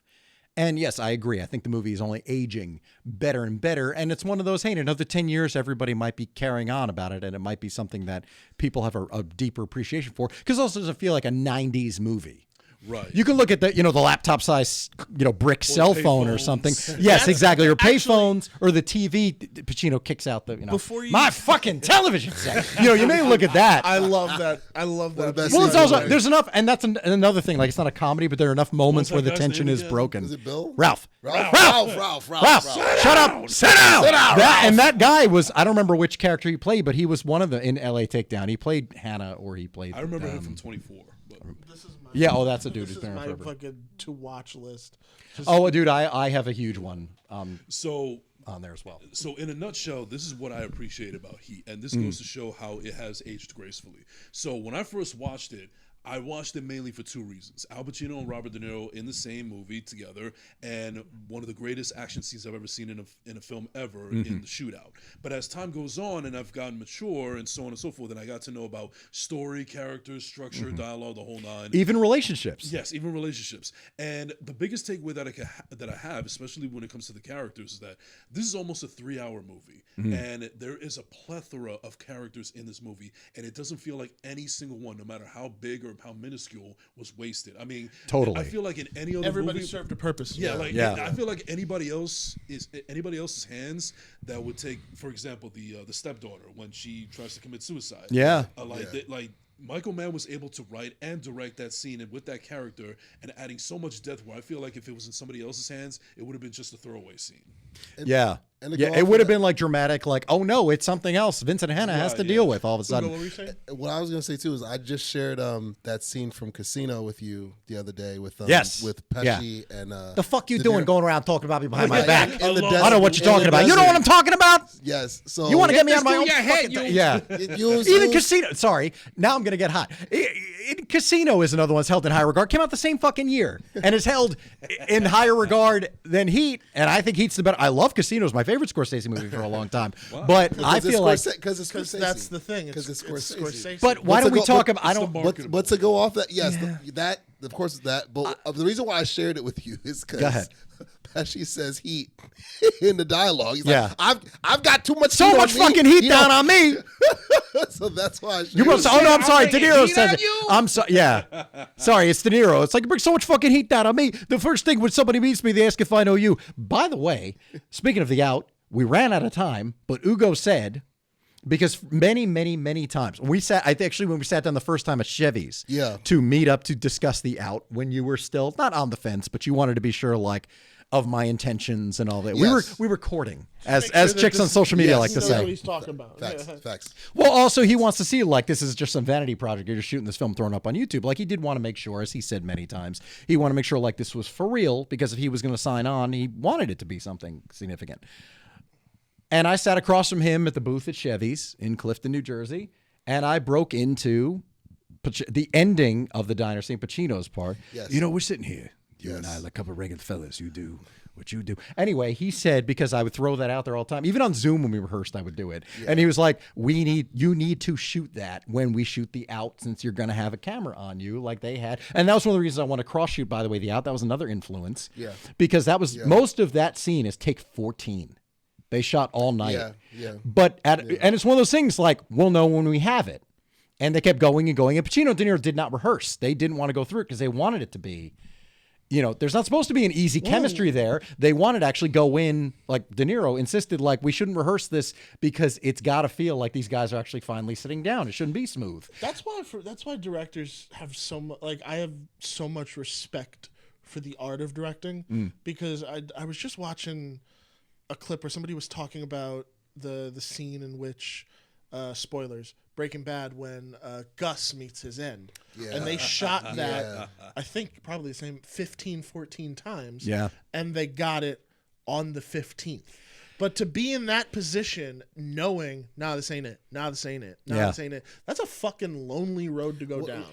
And yes, I agree. I think the movie is only aging better and better. And it's one of those, hey, in another 10 years, everybody might be carrying on about it. And it might be something that people have a deeper appreciation for. Because it also doesn't feel like a 90s movie. Right. You can look at the laptop size, brick cell phone or something. Yes, exactly. Or payphones or the TV. Pacino kicks out the, my fucking television set. You may look at that. I love that. Well, it's also, there's enough, and that's another thing. Like, it's not a comedy, but there are enough moments where the tension is broken. Is it Bill? Ralph. Ralph. Shut up. Sit down. And that guy was, I don't remember which character he played, but he was one of the, in LA Takedown. He played Hannah, or he played. I remember him from 24. This is my that's a dude who's been my forever. fucking to watch list. Dude, I have a huge one. So on there as well. So in a nutshell, this is what I appreciate about Heat, and this goes to show how it has aged gracefully. So when I first watched it, I watched it mainly for two reasons. Al Pacino and Robert De Niro in the same movie together, and one of the greatest action scenes I've ever seen in a film ever in the shootout. But as time goes on and I've gotten mature and so on and so forth, and I got to know about story, characters, structure, dialogue, the whole nine. Even relationships. Yes, even relationships. And the biggest takeaway that I have, especially when it comes to the characters, is that this is almost a 3-hour movie. And there is a plethora of characters in this movie, and it doesn't feel like any single one, no matter how big or how minuscule, was wasted. I mean, totally. I feel like in any other Everybody movie, served a purpose. I feel like anybody else's hands that would take, for example, the stepdaughter when she tries to commit suicide. Yeah. Michael Mann was able to write and direct that scene and with that character and adding so much depth where I feel like if it was in somebody else's hands, it would have been just a throwaway scene. It would have been like dramatic, like, oh no, it's something else Vincent Hanna has to deal with all of a sudden. What I was going to say too is I just shared that scene from Casino with you the other day with Pesci and the fuck you doing going around talking about me behind my back? I don't know what you're talking about. You know what I'm talking about? Yes. So you want to get me out of my own head? Even Casino. Sorry, now I'm gonna get hot. Casino is another one that's held in high regard. Came out the same fucking year and is held in higher regard than Heat. And I think Heat's the better. I love Casino. It's my favorite Scorsese movie for a long time. But I feel like because that's the thing. Because it's Scorsese. But why don't we talk about? I don't. But to go off that, yes, that of course that. But the reason why I shared it with you is because as she says heat in the dialogue. He's Yeah. like, I've got too much So heat much on me, fucking heat you down know? on me. So that's why You must. Oh no, I'm sorry. De bringing Niro heat says on it. you? I'm sorry. Yeah, sorry. It's De Niro. It's like you bring so much fucking heat down on me. The first thing when somebody meets me, they ask if I know you. By the way, speaking of the out, we ran out of time, but Ugo said, because many times we sat. I think actually when we sat down the first time at Chevy's, to meet up to discuss the out when you were still not on the fence, but you wanted to be sure like of my intentions and all that. Yes. We were courting as Make sure that chicks on this- social media yes, like to You know what say. he's talking about. Facts, Yeah. facts. Well, also he wants to see like this is just some vanity project. You're just shooting this film, throwing up on YouTube. Like he did want to make sure, as he said many times, he wanted to make sure like this was for real because if he was going to sign on, he wanted it to be something significant. And I sat across from him at the booth at Chevy's in Clifton, New Jersey, and I broke into the ending of the diner scene, Pacino's part. Yes. You know, we're sitting here, you and I, like a couple of regular fellas. You do what you do. Anyway, he said, because I would throw that out there all the time, even on Zoom when we rehearsed, I would do it. Yeah. And he was like, you need to shoot that when we shoot the out, since you're going to have a camera on you like they had. And that was one of the reasons I want to cross shoot, by the way, the out. That was another influence. Yeah. Because that was most of that scene is take 14. They shot all night. Yeah. But and it's one of those things like we'll know when we have it. And they kept going and going. And Pacino and De Niro did not rehearse. They didn't want to go through it because they wanted it to be, there's not supposed to be an easy chemistry there. They wanted to actually go in, like De Niro insisted, like we shouldn't rehearse this because it's got to feel like these guys are actually finally sitting down. It shouldn't be smooth. That's why directors have so much. Like I have so much respect for the art of directing because I was just watching a clip where somebody was talking about the scene in which spoilers Breaking Bad when Gus meets his end. Yeah. And they shot that I think probably the same 14 times. Yeah. And they got it on the 15th. But to be in that position knowing, this ain't it. This ain't it. This ain't it. That's a fucking lonely road to go down.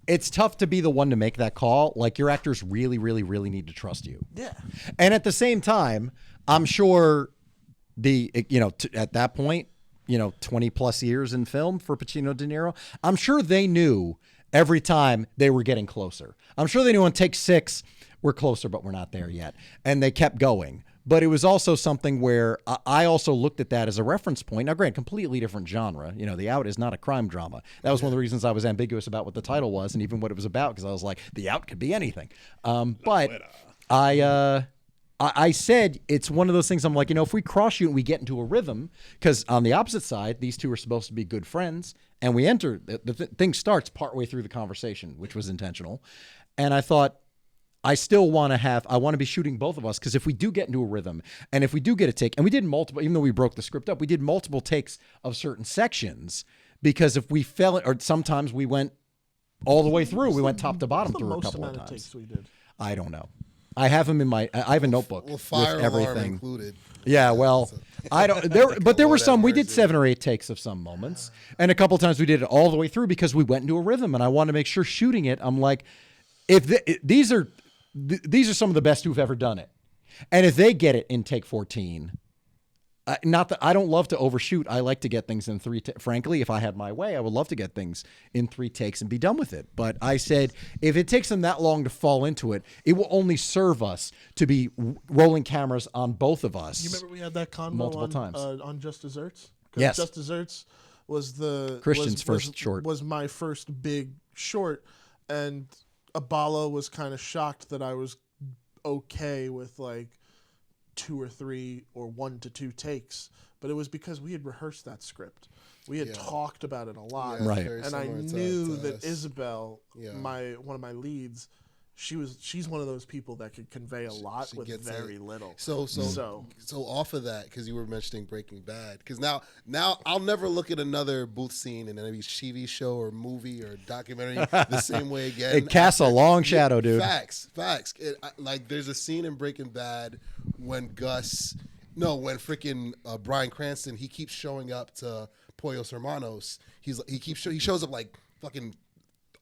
It's tough to be the one to make that call. Like your actors really, really, really need to trust you. Yeah. And at the same time, I'm sure at that point, 20 plus years in film for Pacino, De Niro, I'm sure they knew every time they were getting closer. I'm sure they knew on take 6, we're closer, but we're not there yet. And they kept going. But it was also something where I also looked at that as a reference point. Now, granted, completely different genre. The Out is not a crime drama. That was one of the reasons I was ambiguous about what the title was and even what it was about, because I was like, The Out could be anything. But I said it's one of those things I'm like, if we cross shoot and we get into a rhythm, because on the opposite side, these two are supposed to be good friends, and we enter, the thing starts partway through the conversation, which was intentional. And I thought, I still want to be shooting both of us, because if we do get into a rhythm and if we do get a take, and we did multiple, even though we broke the script up, we did multiple takes of certain sections, because if we fell, or sometimes we went all the way through, we went top to bottom through a couple of times. Takes we did? I don't know. I have them I have a notebook Well, fire with alarm everything. included. Yeah, well, I don't. There were some. We did 7 or 8 takes of some moments, and a couple times we did it all the way through because we went into a rhythm, and I wanted to make sure shooting it. I'm like, these are some of the best who've ever done it, and if they get it in take 14, not that I don't love to overshoot. I like to get things in 3. Frankly, if I had my way, I would love to get things in 3 takes and be done with it. But I said, if it takes them that long to fall into it, it will only serve us to be rolling cameras on both of us. You remember we had that convo multiple times on Just Desserts? Yes. Just Desserts was Christian's first short. Was my first big short, and Aballo was kind of shocked that I was okay with like 2 or 3 or 1 to 2 takes, but it was because we had rehearsed that script. We had talked about it a lot, Right. And I knew that Isabel, one of my leads, she's one of those people that could convey a lot with very little. So off of that, because you were mentioning Breaking Bad, because now I'll never look at another booth scene in any TV show or movie or documentary the same way again. It casts a long shadow, dude. Facts. Like there's a scene in Breaking Bad when freaking Bryan Cranston, he keeps showing up to Pollos Hermanos. He shows up like fucking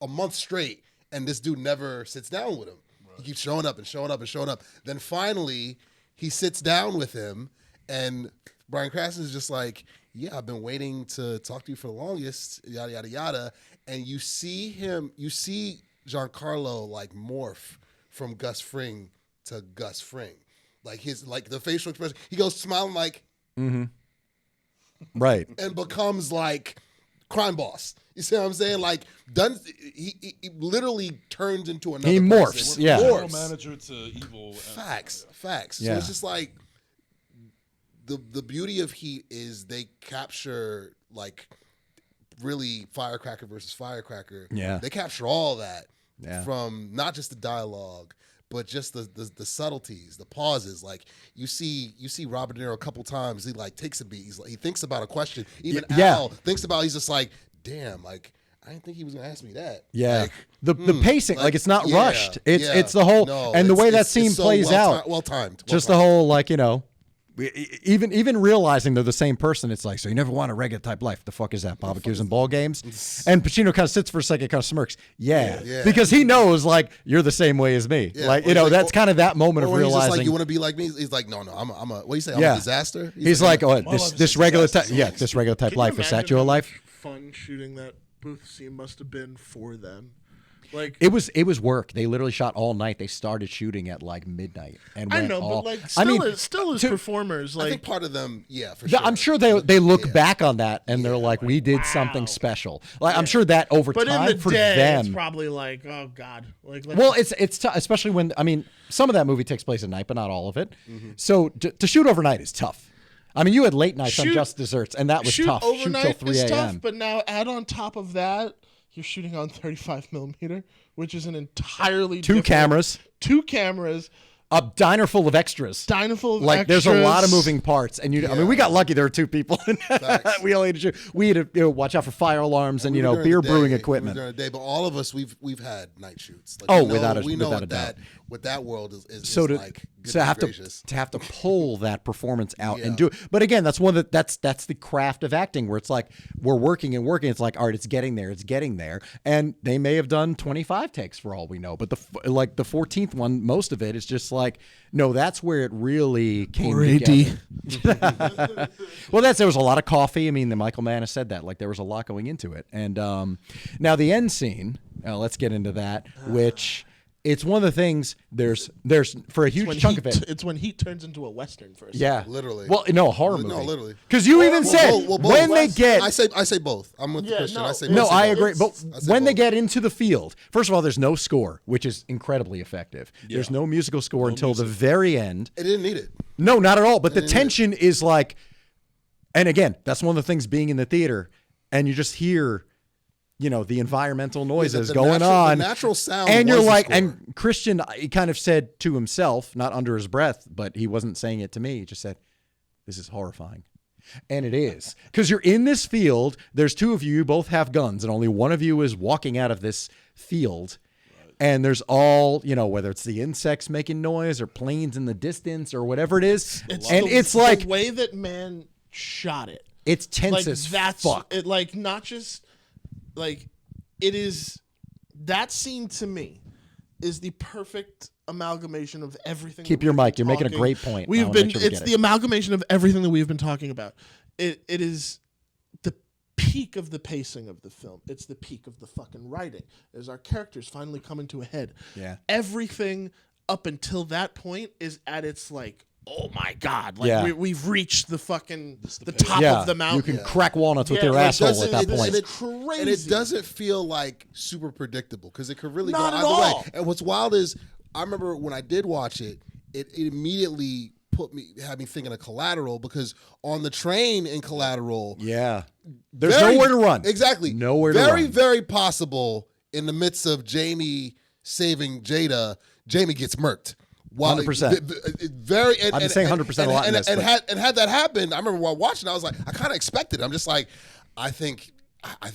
a month straight. And this dude never sits down with him. Right. He keeps showing up and showing up and showing up. Then finally, he sits down with him, and Bryan Cranston is just like, yeah, I've been waiting to talk to you for the longest, yada, yada, yada. And you see Giancarlo like morph from Gus Fring to Gus Fring. Like the facial expression, he goes smiling like, right, and becomes like crime boss. You see what I'm saying? Like he literally turns into another. He morphs, person. yeah. General manager to evil. Facts. Yeah. So it's just like the beauty of Heat is they capture like really firecracker versus firecracker. Yeah. They capture all that Yeah. from not just the dialogue, but just the subtleties, the pauses. Like you see Robert De Niro a couple times. He like takes a beat. He thinks about a question. Even Yeah. Al thinks about. He's just like, damn. Like I didn't think he was gonna ask me that. Yeah, Like, the pacing, like it's not yeah, rushed. It's yeah. it's the whole No, and the way that it's scene so plays out. well timed. Just the whole like even realizing they're the same person. It's like, so you never want a regular type life. The fuck is that? Barbecues and ball games. And Pacino kind of sits for a second, kind of smirks. Yeah, because he knows like you're the same way as me. Yeah. Like Or he's like, that's kind of that moment of Or he's just realizing. like, you want to be like me? He's like, no, I'm a. What do you say? I'm Yeah. a disaster. He's like, oh, life is this a regular disaster. type, this regular type Can life you is that imagine your how life? much fun shooting that booth scene must have been for them. Like It was work. They literally shot all night. They started shooting at like midnight, and I went know, all, but like I mean, still as to- performers, I think like part of them, for Yeah, sure. I'm sure they look Yeah. back on that and they're like, we did something special. Like I'm sure that over but in time the for day, them. it's probably like, oh god, like Well, it's tough, especially when some of that movie takes place at night, but not all of it. Mm-hmm. So to shoot overnight is tough. I mean, you had late nights on Shoot- Just Desserts, and that was shoot tough. overnight Shoot till 3 is tough, a.m. but now add on top of that, you're shooting on 35 millimeter, which is an entirely Two different- cameras, a diner full of extras. diner full of Like there's a lot of extras. moving parts, and I mean, we got lucky. There were two people. We only had to shoot. We had to watch out for fire alarms and We were during beer the day, brewing we were equipment. during the day, but all of us we've had night shoots. Like, Oh, we know, without a- we know without a what doubt. what that world is So like. to have gracious. to have to pull that performance out and Yeah. do it. But again, that's that's the craft of acting, where it's like we're working and working. It's like, all right, it's getting there, and they may have done 25 takes for all we know. But the 14th one, most of it is just like, no, that's where it really came together. Well, there was a lot of coffee. I mean, the Michael Mann has said that, like there was a lot going into it. And now the end scene, let's get into that, which it's one of the things. There's for a huge chunk of it. It's when Heat turns into a western for a second. Yeah, Literally. Well, no, a horror movie. No, literally. Because you even said both. when they get. I say both. I'm with Christian. I say both. No, I both. agree. But It's- I say when they both. get into the field, first of all, there's no score, which is incredibly effective. There's no musical score until the very end. It didn't need it. No, not at all. But the tension is like, and again, that's one of the things being in the theater, and you just hear, the environmental noises the going natural- on. the natural sound and you're was the like, score. and Christian, he kind of said to himself, not under his breath, but he wasn't saying it to me. He just said, "This is horrifying." And it is, because you're in this field. There's two of you. You both have guns, and only one of you is walking out of this field. And there's all, whether it's the insects making noise or planes in the distance or whatever it is. It's like the way that man shot it. it's tense Like as that's fuck. it. Like not just like it is. That scene to me is the perfect amalgamation of everything. Keep that your we've mic. been You're making a talking- great point. I We've wanna been. make sure we It's get the it. amalgamation of everything that we've been talking about. It is the peak of the pacing of the film. It's the peak of the fucking writing. As our characters finally coming to a head. Yeah. Everything up until that point is at its like, oh my god, like Yeah. we've reached the fucking the pace. top Yeah, of the mountain. you can crack walnuts with Yeah, your like, asshole doesn't- at that it- point. it's crazy. And it doesn't feel like super predictable because it could really Not go at either all. way. And what's wild is I remember when I did watch it, it immediately had me thinking of Collateral because on the train in Collateral, Yeah. There's very- nowhere to run. Exactly. Nowhere to very, run. very possible in the midst of Jamie saving Jada, Jamie gets murked. 100%. Very. And, I've been and- saying and- 100% a lot in and, this, and but- had that happen, I remember while watching, I was like, I kind of expected it. I'm just like, I think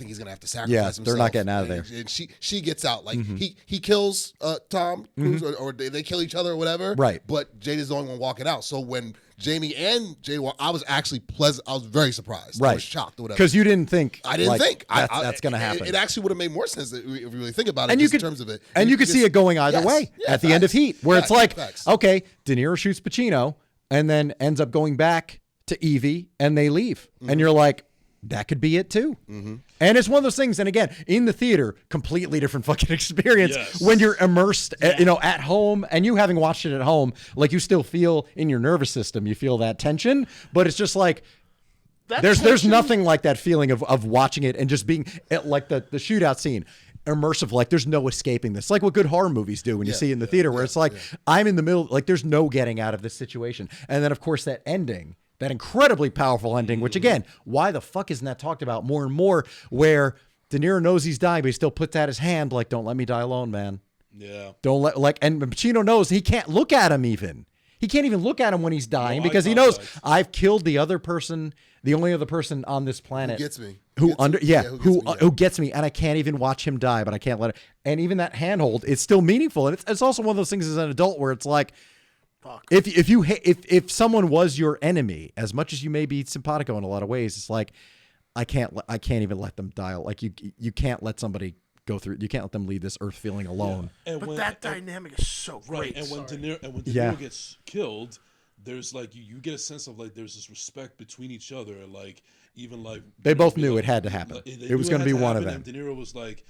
he's gonna have to sacrifice Yeah, himself. they're not getting out of And- there. And she gets out. Like he kills Tom Cruise, or they kill each other or whatever. Right. But Jada's the only one walking out. So when Jamie and Jada, I was actually pleasant. I was very surprised. I Right. was shocked or whatever. Because you didn't think. I didn't like, think that's going to happen. It actually would have made more sense if you really think about it. And you just could, in terms of it, and you could see it going either Yes. way Yeah, at the end of facts. Heat, where it's Facts. like, Facts. okay, De Niro shoots Pacino and then ends up going back to Evie and they leave. And you're like, that could be it too. And it's one of those things. And again, in the theater, completely different fucking experience when you're immersed, at home, and you having watched it at home, like you still feel in your nervous system, you feel that tension, but it's just like, there's nothing like that feeling of watching it and just being like the shootout scene. Immersive, like there's no escaping this. Like what good horror movies do when you see it in the theater, where it's like I'm in the middle, like there's no getting out of this situation. And then of course that ending, that incredibly powerful ending, which again, why the fuck isn't that talked about more and more? Where De Niro knows he's dying, but he still puts out his hand, like don't let me die alone, man. Yeah. Don't let and Pacino knows he can't look at him even. He can't even look at him when he's dying because he knows I've killed the other person, the only other person on this planet Who gets me. Who gets me, and I can't even watch him die, but I can't let it. And even that handhold, it's still meaningful, and it's also one of those things as an adult where it's like, fuck. If someone was your enemy, as much as you may be simpatico in a lot of ways, it's like I can't even let them die. Like you can't let somebody go through. You can't let them leave this earth feeling alone. Yeah. But that dynamic is so great. And when De Niro gets killed, there's like you get a sense of like there's this respect between each other, like even like they both knew it had to happen. It was going to be one of them. And De Niro was like,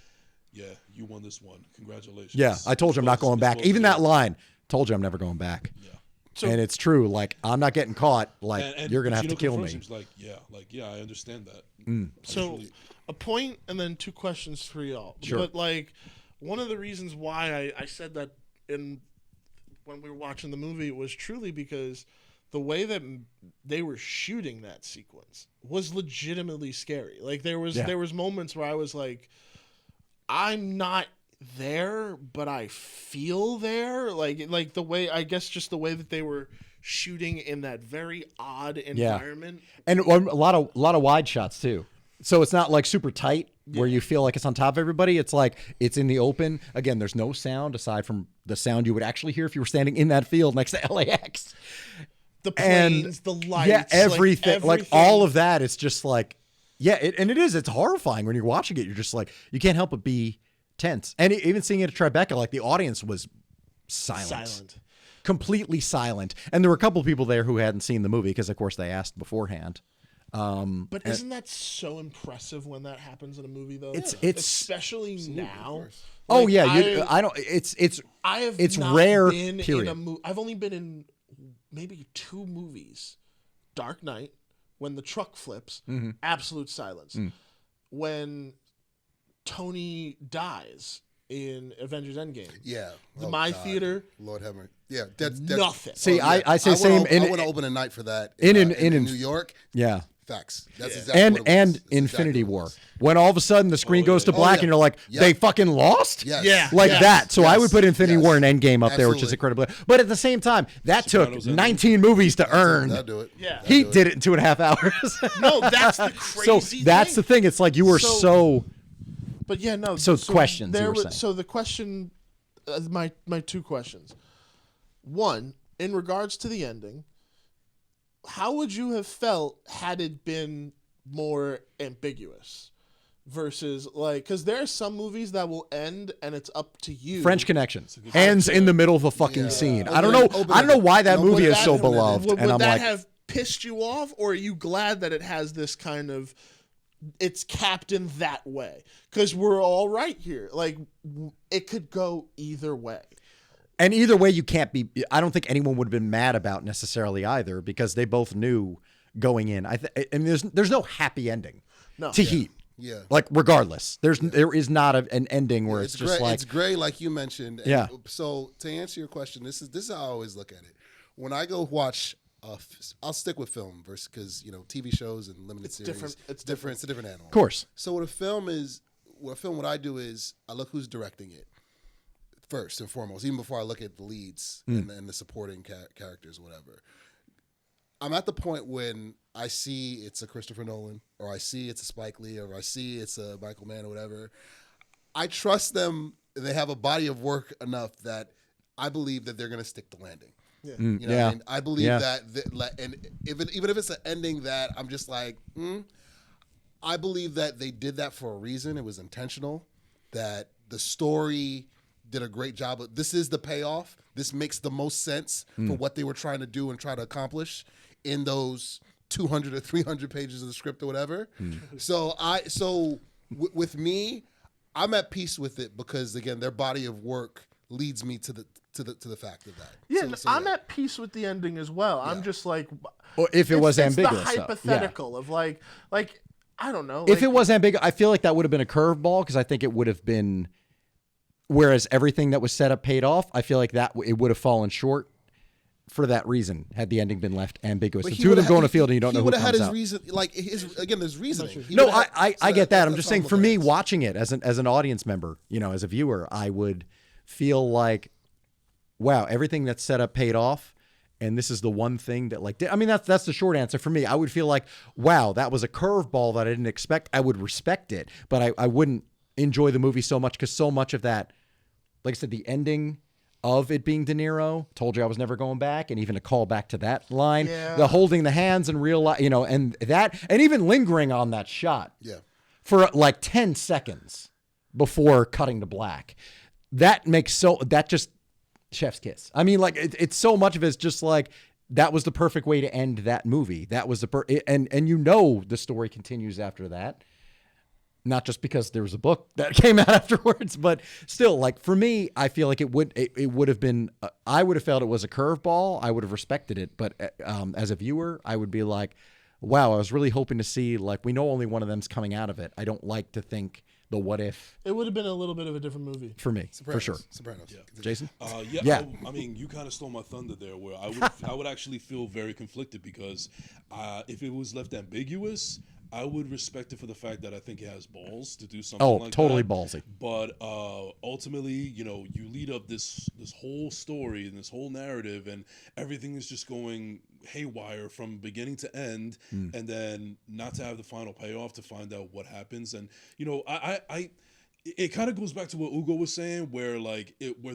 "Yeah, you won this one. Congratulations." Yeah, I told you I'm not going back. Even that line, told you I'm never going back. Yeah. So, and it's true. Like I'm not getting caught. Like and you're gonna have to kill me. He's like, yeah, I understand that. So, a point and then two questions for y'all. Sure. But like, one of the reasons why I said that when we were watching the movie was truly because the way that they were shooting that sequence was legitimately scary. Like there was moments where I was like, I'm not there, but I feel there. Like the way, I guess just the way that they were shooting in that very odd environment. And a lot of wide shots too. So it's not like super tight where you feel like it's on top of everybody. It's like it's in the open. Again, there's no sound aside from the sound you would actually hear if you were standing in that field next to LAX. The planes, the lights. Yeah, everything. Like all of that. It's just like, it's horrifying when you're watching it. You're just like, you can't help but be tense. And even seeing it at Tribeca, like the audience was silent. Completely silent. And there were a couple of people there who hadn't seen the movie because, of course, they asked beforehand. But isn't that so impressive when that happens in a movie, though? It's especially now. Oh yeah, I don't. It's not rare. Been period. in I've only been in maybe 2 movies: Dark Knight, when the truck flips, absolute silence. When Tony dies in Avengers Endgame, theater, Lord have mercy. Yeah, that's nothing. See, I say same. I want to open a night for that in New York. Yeah. Facts. That's exactly what it was. And That's Infinity exactly what it War. was. When all of a sudden the screen goes to black and you're like, they fucking lost? Yes. Yeah. Like that. So I would put Infinity War and Endgame up there, which is Absolutely. incredible. But at the same time, that took 19 movies to earn. That'll do it. Yeah. He did it in 2.5 hours. No, that's the crazy that's the thing. It's like you were so But yeah, no. So questions, There you were saying. So the question, my 2 questions. One, in regards to the ending, how would you have felt had it been more ambiguous versus like, because there are some movies that will end and it's up to you. French Connection ends in the middle of a fucking scene. I don't know why that movie is so beloved. Would And I'm that like, have pissed you off, or are you glad that it has this kind of, it's capped in that way? Because we're all right here. Like, it could go either way. and either way, you can't be. I don't think anyone would have been mad about necessarily either, because they both knew going in. I mean, there's no happy ending to Heat. Yeah. Like regardless, there is not an ending where it's just gray, like it's gray, like you mentioned. And yeah. So to answer your question, this is how I always look at it. When I go watch, I'll stick with film versus, because TV shows and limited series. Different. It's different. It's a different animal. Of course. So what I do is I look who's directing it first and foremost, even before I look at the leads and the supporting characters, whatever. I'm at the point when I see it's a Christopher Nolan, or I see it's a Spike Lee, or I see it's a Michael Mann, or whatever. I trust them. They have a body of work enough that I believe that they're going to stick the landing. Yeah. You know what I mean? I believe that, and even if it's an ending that I'm just like, I believe that they did that for a reason. It was intentional. That the story did a great job. This is the payoff. This makes the most sense for what they were trying to do and try to accomplish in those 200 or 300 pages of the script or whatever. So with me, I'm at peace with it because again, their body of work leads me to the fact of that. Yeah, So, I'm at peace with the ending as well. I'm just like, Or if it was ambiguous, it's the hypothetical of like I don't know. If it was ambiguous, I feel like that would have been a curveball because I think it would have been. Whereas everything that was set up paid off, I feel like that it would have fallen short for that reason had the ending been left ambiguous. The two of them go on a field and you don't know who comes out. He would have had his reason. Like there's reasoning. No, I get that. I'm just saying for me, watching it as an audience member, as a viewer, I would feel like, wow, everything that's set up paid off. And this is the one thing that that's the short answer for me. I would feel like, wow, that was a curveball that I didn't expect. I would respect it, but I wouldn't enjoy the movie so much because so much of that, like I said, the ending of it being De Niro, told you I was never going back, and even a call back to that line, the holding the hands in real life, and even lingering on that shot for like 10 seconds before cutting to black. That just chef's kiss. I mean, like it's so much of it's just like that was the perfect way to end that movie. That was and the story continues after that. Not just because there was a book that came out afterwards, but still, like for me, I feel like it would have been. I would have felt it was a curveball. I would have respected it, but as a viewer, I would be like, "Wow, I was really hoping to see like we know only one of them's coming out of it." I don't like to think the what if. It would have been a little bit of a different movie for me, Sopranos, for sure. Sopranos. Yeah. Jason? Yeah. I mean, you kind of stole my thunder there. Where I would actually feel very conflicted because if it was left ambiguous, I would respect it for the fact that I think it has balls to do something like totally that. Ballsy. But ultimately, you lead up this whole story and this whole narrative, and everything is just going haywire from beginning to end, and then not to have the final payoff to find out what happens. And it kind of goes back to what Ugo was saying, where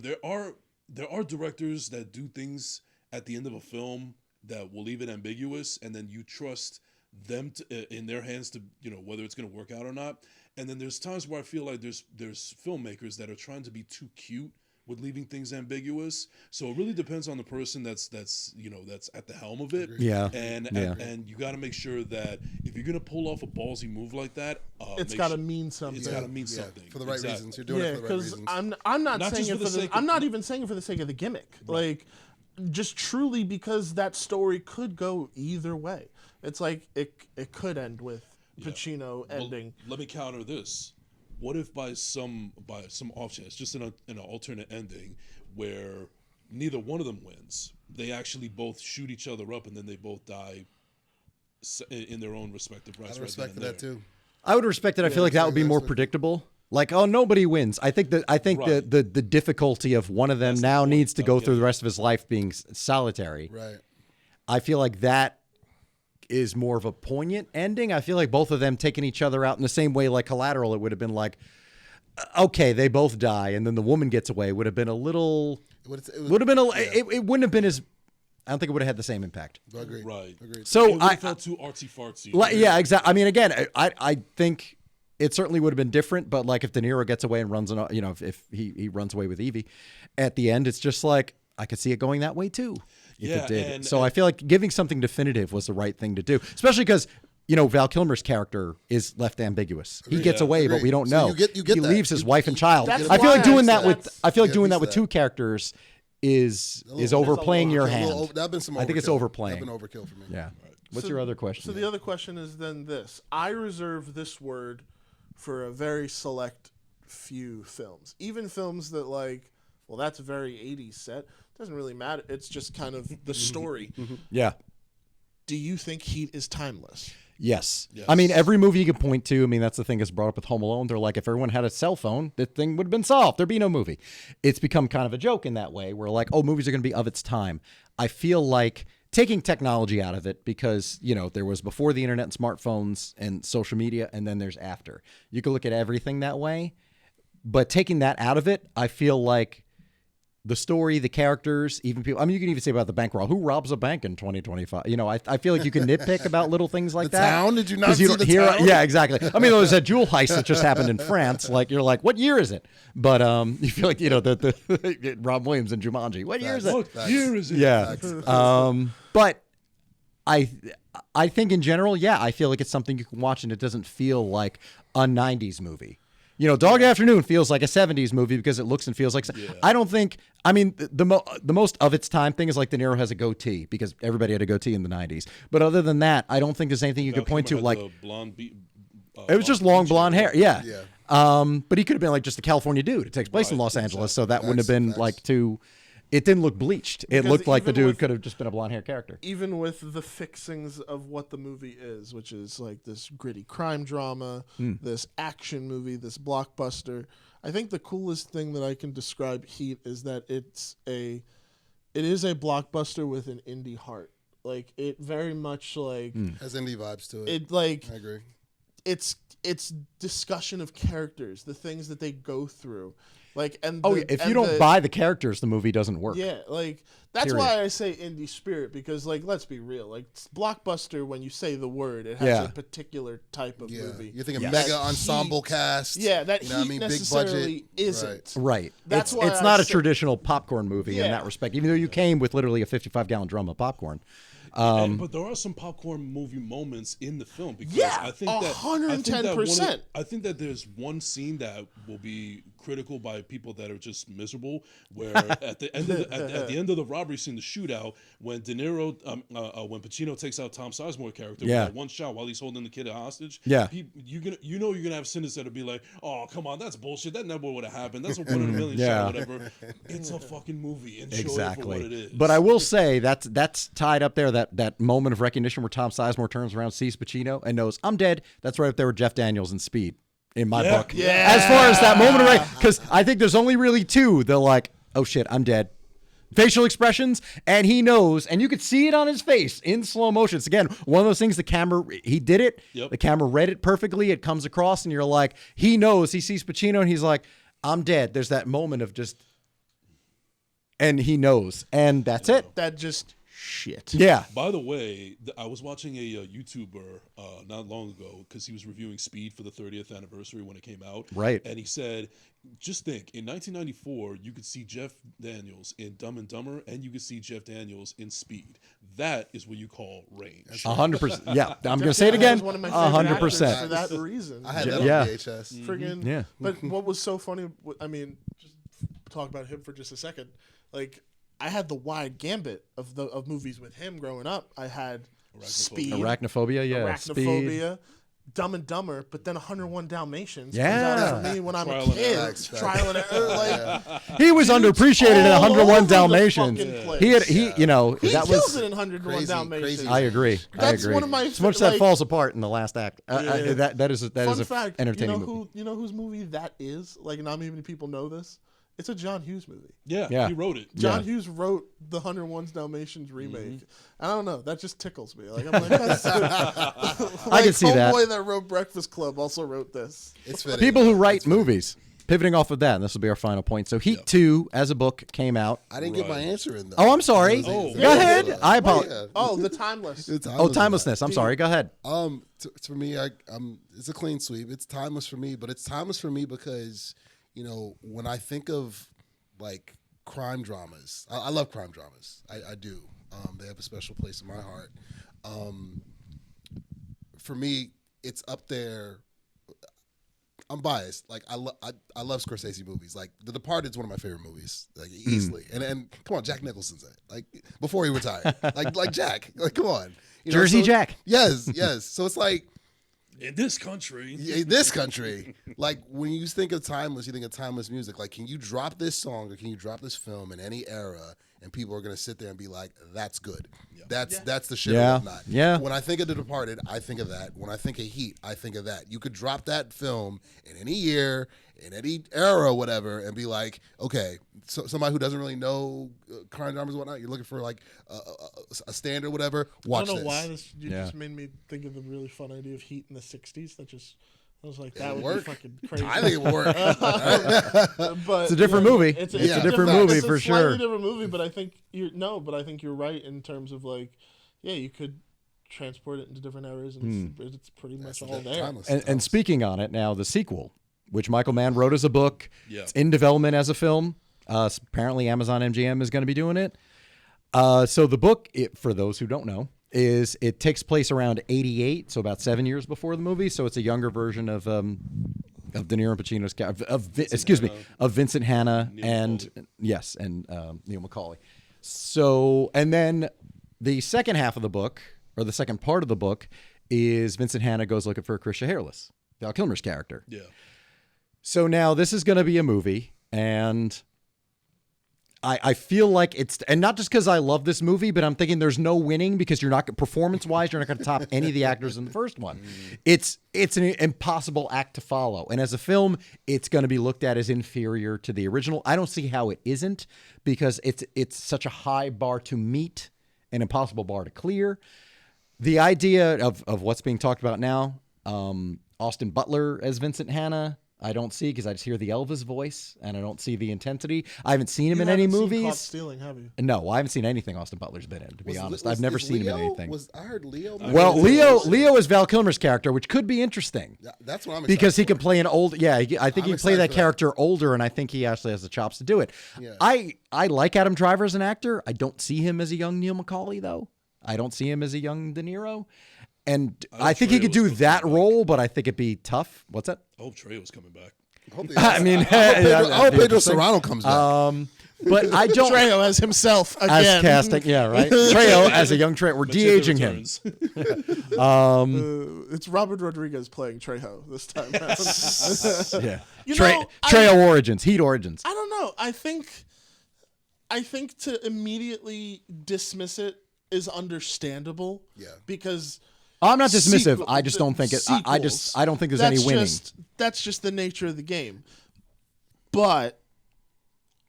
there are directors that do things at the end of a film that will leave it ambiguous, and then you trust them in their hands to whether it's going to work out or not. And then there's times where I feel like there's filmmakers that are trying to be too cute with leaving things ambiguous. So it really depends on the person that's at the helm of it. And you got to make sure that if you're going to pull off a ballsy move like that, it's got to mean something. It's got to mean something for the right reasons. You're doing it for the right reasons. I'm not saying it for the I'm not even saying it for the sake of the gimmick. Right. Like just truly because that story could go either way. It's like it could end with Pacino ending. Let me counter this. What if by some off chance, just in an alternate ending, where neither one of them wins, they actually both shoot each other up and then they both die in their own respective rights. I respect that too. I would respect it. I feel like that would be more predictable. Like, oh, nobody wins. I think the difficulty of one of them now needs to go through the rest of his life being solitary. Right. I feel like that is more of a poignant ending. I feel like both of them taking each other out in the same way, like Collateral, it would have been like, okay, they both die, and then the woman gets away. Would have been a little. It wouldn't have been as. I don't think it would have had the same impact. Agreed. Right. Agreed. So I felt too artsy fartsy. Yeah, exactly. I mean, again, I think it certainly would have been different. But like, if De Niro gets away and runs, if he runs away with Evie, at the end, it's just like I could see it going that way too. If it did. So I feel like giving something definitive was the right thing to do, especially because Val Kilmer's character is left ambiguous. He gets away, but we don't know. You get he leaves his wife and child. That's I feel like why doing I that with doing that with two characters is overplaying your hand. That's been some overkill. I think it's overplaying. That's been overkill for me. Yeah. What's your other question? So the other question is then this. I reserve this word for a very select few films. Even films that that's a very 80s set. Doesn't really matter. It's just kind of the story. Yeah. Do you think Heat is timeless? Yes. I mean, every movie you can point to, I mean, that's the thing that's brought up with Home Alone. They're like, if everyone had a cell phone, the thing would have been solved. There'd be no movie. It's become kind of a joke in that way. We're like, oh, movies are going to be of its time. I feel like taking technology out of it because, there was before the internet and smartphones and social media, and then there's after. You can look at everything that way. But taking that out of it, I feel like the story, the characters, even people. I mean, you can even say about the bank rob. Who robs a bank in 2025? I feel like you can nitpick about little things like that. Town? Did you not see the town? Yeah, exactly. I mean, there was a jewel heist that just happened in France. Like, you're like, what year is it? But you feel like the Rob Williams and Jumanji. What year is it? What year is it? Yeah. But I think in general, yeah, I feel like it's something you can watch and it doesn't feel like a 90s movie. You know, Dog Afternoon feels like a 70s movie because it looks and feels like. Yeah. I don't think. I mean, the most of its time thing is like De Niro has a goatee because everybody had a goatee in the 90s. But other than that, I don't think there's anything you could point to like. It was just long blonde hair. Yeah. But he could have been like just a California dude. It takes place in Los Angeles, so that wouldn't have been like too. It didn't look bleached. It looked like the dude could have just been a blonde hair character. Even with the fixings of what the movie is, which is like this gritty crime drama, this action movie, this blockbuster, I think the coolest thing that I can describe Heat is that it is a blockbuster with an indie heart. Like it very much like has indie vibes to it. It like I agree. It's discussion of characters, the things that they go through. Like if you don't buy the characters, the movie doesn't work. Yeah, like that's why I say indie spirit because like let's be real, like blockbuster when you say the word, it has a particular type of movie. You're thinking mega ensemble cast. Yeah, that Heat necessarily isn't. Right. That's why it's not a traditional popcorn movie in that respect, even though you came with literally a 55-gallon drum of popcorn. But there are some popcorn movie moments in the film because I think that 110%. I think that there's one scene that will be critical by people that are just miserable. Where at the end of the robbery scene, the shootout, when De Niro, when Pacino takes out Tom Sizemore's character with that one shot while he's holding the kid hostage. Yeah, you're gonna have cynics that'll be like, oh come on, that's bullshit. That never would have happened. That's a 1 in a million shot, whatever. It's a fucking movie. Enjoy it for what it is. But I will say that's tied up there. That moment of recognition where Tom Sizemore turns around, sees Pacino, and knows I'm dead. That's right up there with Jeff Daniels in Speed, in my book. Yeah. As far as that moment, right? Because I think there's only really two. They're like, oh shit, I'm dead. Facial expressions, and he knows, and you could see it on his face in slow motion. It's again one of those things. The camera, he did it. Yep. The camera read it perfectly. It comes across, and you're like, he knows. He sees Pacino, and he's like, I'm dead. There's that moment of just, and he knows, and that's it. That just. Shit. Yeah. By the way, I was watching a YouTuber not long ago because he was reviewing Speed for the 30th anniversary when it came out. Right. And he said, just think, in 1994, you could see Jeff Daniels in Dumb and Dumber, and you could see Jeff Daniels in Speed. That is what you call range. 100%. Yeah, I'm going to say it again. 100%. For that reason. I had that on VHS. Friggin'. Yeah. But what was so funny? I mean, just talk about him for just a second. Like. I had the wide gambit of movies with him growing up. I had Speed, Arachnophobia, Speed, Dumb and Dumber, but then 101 Dalmatians. Yeah, comes out for me when I'm a kid. Trial and error. He was underappreciated in 101 Dalmatians. He you know, he that kills was it in 101 Dalmatians. I agree. That's one of my. So much that falls apart in the last act. That is Fun fact, entertaining movie. You know whose movie that is? Like, not many people know this. It's a John Hughes movie. Yeah, he wrote it. John Hughes wrote the 101 Dalmatians remake. I don't know. That just tickles me. Like, I'm like, that's I can see that. Homeboy that wrote Breakfast Club also wrote this. It's fitting. People who write movies. Pivoting off of that, and this will be our final point. So Heat 2 as a book came out. I didn't get my answer in though. Oh, I'm sorry. Go ahead. I apologize. Oh, the timeless. Timelessness. I'm sorry. Go ahead. For me, it's a clean sweep. It's timeless for me, but it's timeless for me because, you know, when I think of like crime dramas, I love crime dramas. I do. They have a special place in my heart. For me, it's up there. I'm biased. Like I love Scorsese movies. Like The Departed is one of my favorite movies, like easily. And come on, Jack Nicholson's in it. Like before he retired. like Jack. Like come on. You know, Jersey Jack. Yes. So it's like in this country, like when you think of timeless, you think of timeless music. Like, can you drop this song or can you drop this film in any era, and people are gonna sit there and be like, "That's good. That's the shit." Yeah. Or whatnot. Yeah. When I think of The Departed, I think of that. When I think of Heat, I think of that. You could drop that film in any year, in any era, or whatever, and be like, okay, so somebody who doesn't really know crime dramas and whatnot, you're looking for like a standard, or whatever. Watch this. I don't know why you just made me think of the really fun idea of Heat in the '60s. I was like, that would be fucking crazy. I think it would work. But it's a different movie. It's a different movie for sure. It's a slightly different movie, but I think you're right in terms of like, yeah, you could transport it into different eras, and it's pretty much all there. And speaking on it now, the sequel, which Michael Mann wrote as a book, it's in development as a film. Apparently, Amazon MGM is going to be doing it. So the book, for those who don't know, is it takes place around 88, so about 7 years before the movie. So it's a younger version of De Niro and Pacino's of Vincent Hanna and Neil McCauley. So, and then the second half of the book, or the second part of the book, is Vincent Hanna goes looking for Krisha Hairless, Val Kilmer's character. Yeah. So now this is going to be a movie, and I feel like it's, and not just because I love this movie, but I'm thinking there's no winning because you're not, performance-wise, you're not going to top any of the actors in the first one. It's an impossible act to follow. And as a film, it's going to be looked at as inferior to the original. I don't see how it isn't, because it's such a high bar to meet, an impossible bar to clear. The idea of what's being talked about now, Austin Butler as Vincent Hanna, I don't see, because I just hear the Elvis voice and I don't see the intensity. I haven't seen him in any movies. Caught Stealing, have you? No, I haven't seen anything Austin Butler's been in, to be honest. I've never seen him in anything. I heard Leo. Well, Leo is Val Kilmer's character, which could be interesting. Yeah, that's what I'm excited because he for. can play an old. Yeah, I think he can play that character older, and I think he actually has the chops to do it. Yeah. I like Adam Driver as an actor. I don't see him as a young Neil McCauley, though. I don't see him as a young De Niro. And I think he could do that role, but I think it'd be tough. What's that? I hope Trejo's coming back. I mean, I hope Pedro Serrano comes back. But I don't. Trejo as himself again. As casting, yeah, right. Trejo as a young Trejo. We're de-aging him. It's Robert Rodriguez playing Trejo this time around. Yeah. Trejo origins, Heat origins. I don't know. I think to immediately dismiss it is understandable. Yeah. Because I'm not dismissive. I just don't think it. I don't think there's any winning. That's just the nature of the game. But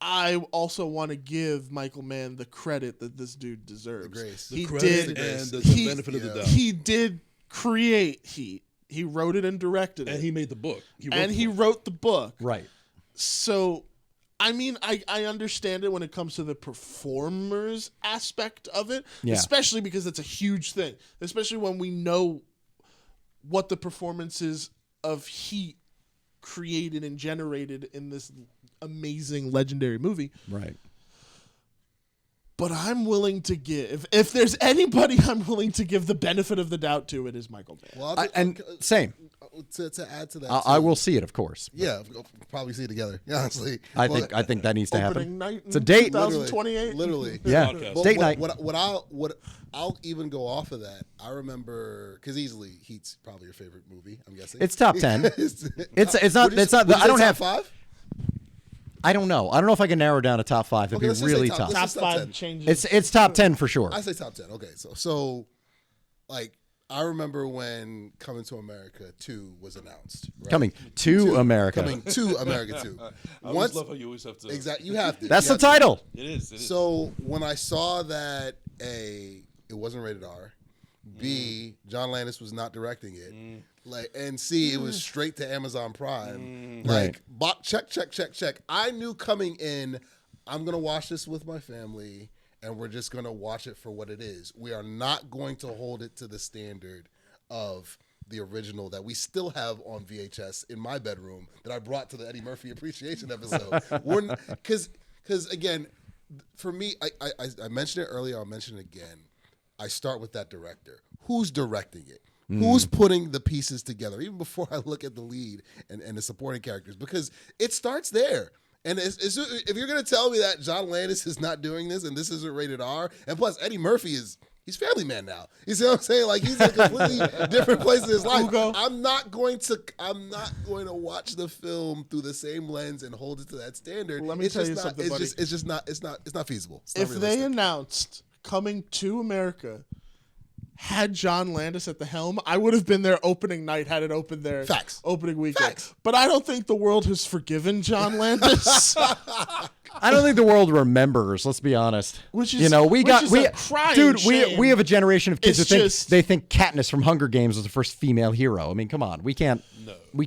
I also want to give Michael Mann the credit that this dude deserves. The grace. The credit and the benefit of the doubt. He did create Heat. He wrote it and directed it. And he made the book. He wrote the book. Right. So, I mean, I understand it when it comes to the performers aspect of it, especially because it's a huge thing, especially when we know what the performances of Heat created and generated in this amazing, legendary movie. Right. But I'm willing to give, if there's anybody I'm willing to give the benefit of the doubt to, it is Michael Mann. Well, same. To add to that, I will see it, of course. Yeah, we'll probably see it together. Honestly, I think that needs to happen. Opening night It's a date. 2028. Literally. Yeah. Podcast. Date night. What I'll even go off of that. I remember because easily Heat's probably your favorite movie. I'm guessing It's top 10. It's not. I don't have. 5. I don't know. I don't know if I can narrow down a top 5. It'd be really tough. Top 5 changes. It's top 10 for sure. I say top 10. Okay, so like I remember when Coming to America 2 was announced. Right? Coming to America. Coming to America 2. I always love how you always have to. Exactly. You have to. That's the title. It is. So when I saw that it wasn't rated R, B, John Landis was not directing it, and C, it was straight to Amazon Prime. Check. I knew coming in, I'm gonna watch this with my family, and we're just gonna watch it for what it is. We are not going to hold it to the standard of the original that we still have on VHS in my bedroom that I brought to the Eddie Murphy Appreciation episode. Because again, for me, I mentioned it earlier. I'll mention it again. I start with that director. Who's directing it? Who's putting the pieces together? Even before I look at the lead and the supporting characters, because it starts there. And if you're going to tell me that John Landis is not doing this and this isn't rated R, and plus Eddie Murphy he's Family Man now. You see what I'm saying? Like he's in a completely different place in his life. I'm not going to watch the film through the same lens and hold it to that standard. Let me tell you something, buddy. It's not feasible. It's not if realistic. they announced Coming to America had John Landis at the helm, I would have been there opening night had it opened there. Facts. Opening weekend. Facts. But I don't think the world has forgiven John Landis. I don't think the world remembers. Let's be honest. Which is, we a crying shame. we have a generation of kids It's who just- think Katniss from Hunger Games was the first female hero. I mean, come on, we can't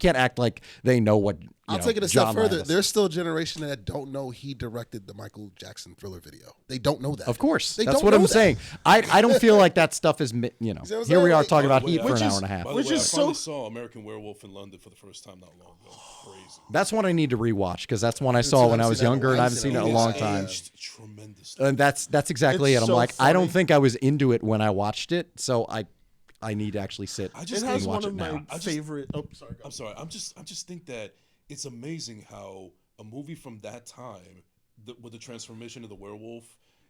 act like they know what I'll take it a step further. There's still a generation that don't know he directed the Michael Jackson Thriller video. They don't know that. Of course. They That's don't what know I'm that. saying. I don't feel like that stuff is, what I'm here we are saying? talking about By the Heat way, for an I- hour and a half. By the Which way, is I finally so- saw American Werewolf in London for the first time not long ago. Crazy. That's one I need to rewatch because that's one I saw when I was younger and I haven't seen it in a long time. Aged tremendous. And that's exactly It's it. I'm so like, I don't funny. think I was into it when I watched it, so I need to actually sit I It just and has watch one of it now. my favorite. Oh, sorry. Go. I'm sorry. I just think that it's amazing how a movie from that time, with the transformation of the werewolf,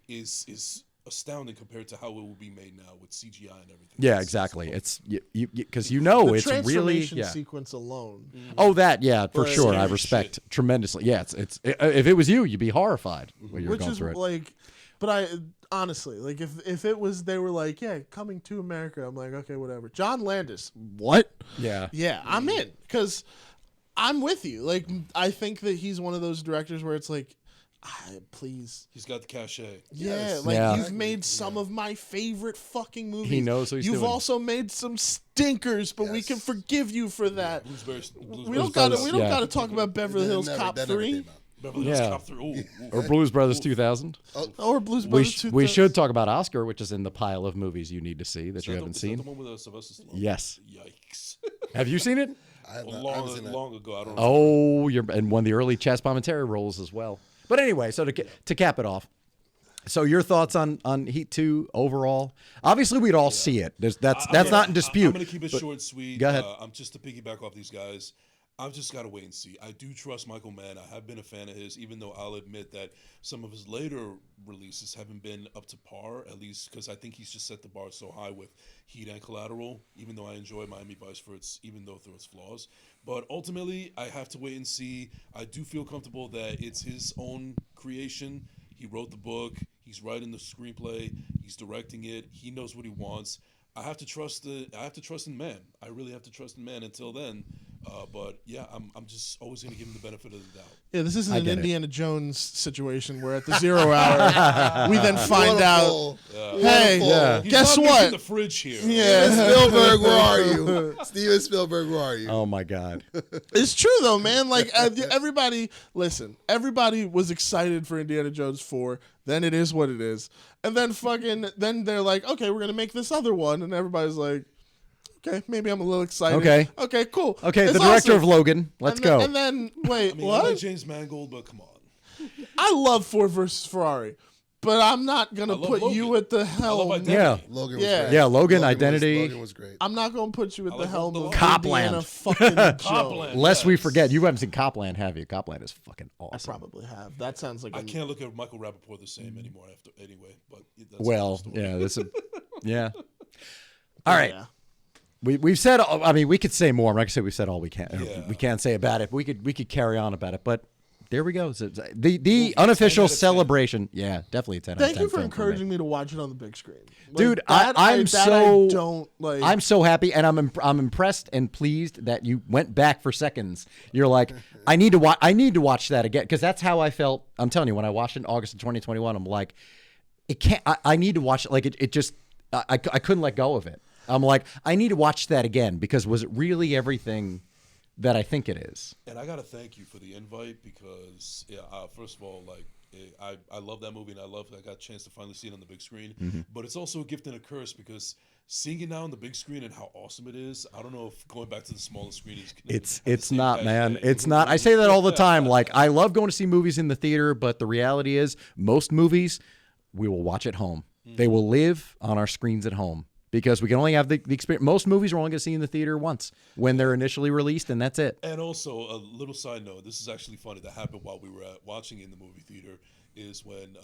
is astounding compared to how it will be made now with CGI and everything. Yeah, exactly. It's because it's really transformation sequence alone. Oh, that for But- sure. I Scary respect shit. tremendously. Yeah, it's if it was you'd be horrified when you're Which going is through it. like, but I honestly like if it was they were like, yeah, coming to America, I'm like, okay, whatever. John Landis, what? Yeah. Yeah, I'm in because I'm with you. Like, I think that he's one of those directors where it's like, please. He's got the cachet. Yeah, Yes. like Yeah. you've made some of my favorite fucking movies. He knows what he's You've doing. also made some stinkers, but we Yes. can forgive you for that. Bluesberry, We don't gotta. We don't yeah. gotta talk about Beverly Hills Cop That never 3 came out. Beverly Hills Yeah. Cop 3. Ooh, Or Blues Brothers 2000. or Blues We Brothers. we should talk about Oscar, which is in the pile of movies you need to see that you haven't Is that the seen. one with Sylvester Stallone? Yes. Yikes. Have you seen it? I haven't seen that. long ago. I don't know. Oh, you're and one of the early Chas Palminteri roles as well. But anyway, so to cap it off, so your thoughts on Heat 2 overall? Obviously, we'd all see it. That's not in dispute. I'm going to keep it short and sweet. Go ahead. I'm just to piggyback off these guys. I've just got to wait and see. I do trust Michael Mann. I have been a fan of his, even though I'll admit that some of his later releases haven't been up to par, at least because I think he's just set the bar so high with Heat and Collateral, even though I enjoy Miami Vice for its flaws. But ultimately, I have to wait and see. I do feel comfortable that it's his own creation. He wrote the book. He's writing the screenplay. He's directing it. He knows what he wants. I have to trust in man. I really have to trust in man until then. But yeah, I'm just always going to give him the benefit of the doubt. Yeah, this isn't I an get it. Indiana Jones situation where at the 0 hour we then find out, Wonderful. hey, Yeah. He's guess not making what? the fridge here. Yeah. Spielberg, where are you? Steven Spielberg, where are you? Oh my God. It's true though, man. Like everybody was excited for Indiana Jones 4. Then it is what it is, and then they're like, okay, we're gonna make this other one, and everybody's like, okay, maybe I'm a little excited. Okay, cool. Okay, It's the director awesome. of Logan. Let's And then- go. And then wait, I mean, what? I like James Mangold, but come on. I love Ford versus Ferrari, but I'm not gonna I love put Logan. you at the I love helm. Identity. Yeah. Logan was Yeah. great. Yeah, Logan, Identity. Logan was great. I'm not gonna put you at I the like helm both of the Copland. Indiana fucking Jones. Copland. Lest we Yes. forget, you haven't seen Copland, have you? Copland is fucking I awesome. probably have. That sounds like I can't look at Michael Rappaport the same anymore after anyway. But that's Well, another story. yeah, yeah. All right. Yeah. We've said. I mean, we could say more. I'm not gonna say we've said all we can. Yeah. We can't say about it. We could carry on about it. But there we go. So the unofficial 10 out of 10. celebration. Yeah, definitely 10 out of 10. Thank you for film encouraging me to watch it on the big screen, Like, Dude, that I'm that so I don't like. I'm so happy, and I'm impressed and pleased that you went back for seconds. You're like, I need to watch that again because that's how I felt. I'm telling you, when I watched it in August of 2021, I'm like, it can't. I need to watch it. Like it just I couldn't let go of it. I'm like, I need to watch that again because was it really everything that I think it is? And I gotta thank you for the invite because, first of all, like I love that movie and I got a chance to finally see it on the big screen. Mm-hmm. But it's also a gift and a curse because seeing it now on the big screen and how awesome it is, I don't know if going back to the smaller screen is. It's not, man. It's not. I say that all the time. Like I love going to see movies in the theater, but the reality is most movies we will watch at home. They will live on our screens at home. Because we can only have the experience. Most movies we're only going to see in the theater once when they're initially released, and that's it. And also, a little side note, this is actually funny that happened while we were watching in the movie theater, is when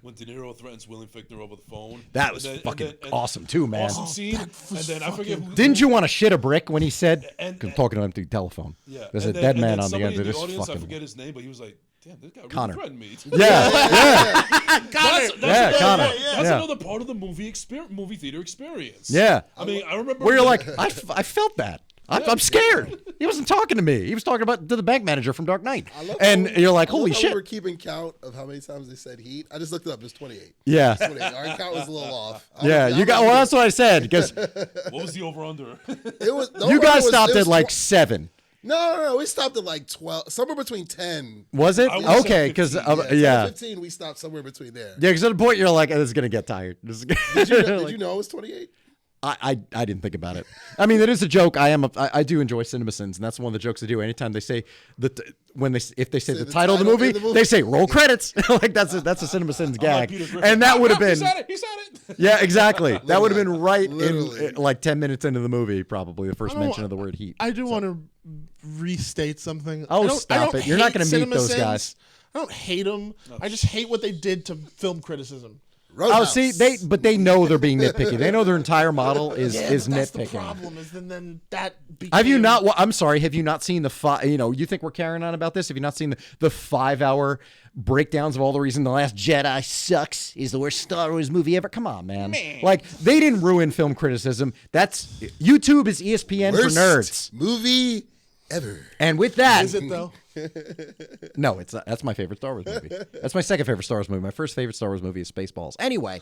when De Niro threatens William Fichtner over the phone. That was fucking awesome too, man. Awesome scene. And then I forget who. Didn't you want to shit a brick when he said, And- talking to him through telephone? Yeah. There's and a then- dead and man then on the somebody end of in this audience, I fucking. forget his name, but he was like, damn, this guy really Connor. threatened me. Yeah, yeah, That's Connor. That's Yeah. another part of the movie theater experience. yeah. I mean, I remember Where you're like, I felt that. I'm scared. He wasn't talking to me. He was talking to the bank manager from Dark Knight. And you're like, holy shit. We're keeping count of how many times they said heat. I just looked it up. It's 28. Yeah. 28. Our count was a little off. Yeah, you got. Well, that's what I said because what was the over under? It was. you guys stopped at like 7. No. We stopped at like 12, somewhere between 10. Was it? I would've said Okay, because 15, 10 yeah. to 15, we stopped somewhere between there. Yeah, because at a point you're like, this is going to get tired. This is Did you know it was 28? I didn't think about it. I mean, it is a joke. I do enjoy CinemaSins, and that's one of the jokes I do. Anytime they say if they say the title of the movie, they say roll credits. Like that's a CinemaSins gag, Peter Griffin. and that would have He been said it. yeah, exactly. That would have been right Literally. in like 10 minutes into the movie, probably the first mention of the word heat. I do want to restate something. Oh, I don't stop it. You're not hate going to meet those CinemaSins. guys. I don't hate them. I just hate what they did to film criticism. Oh, Roadhouse. see, they know they're being nitpicky. They know their entire model is That's the nitpicking. problem. Is then that became, Have you not? I'm sorry. Have you not seen the you think we're carrying on about this? Have you not seen the 5-hour breakdowns of all the reason The Last Jedi sucks, is the worst Star Wars movie ever? Come on, man. Like they didn't ruin film criticism. That's YouTube is ESPN Worst for nerds. movie ever. And with that, Is it though? no, it's not. That's my favorite Star Wars movie. That's my second favorite Star Wars movie. My first favorite Star Wars movie is Spaceballs. Anyway,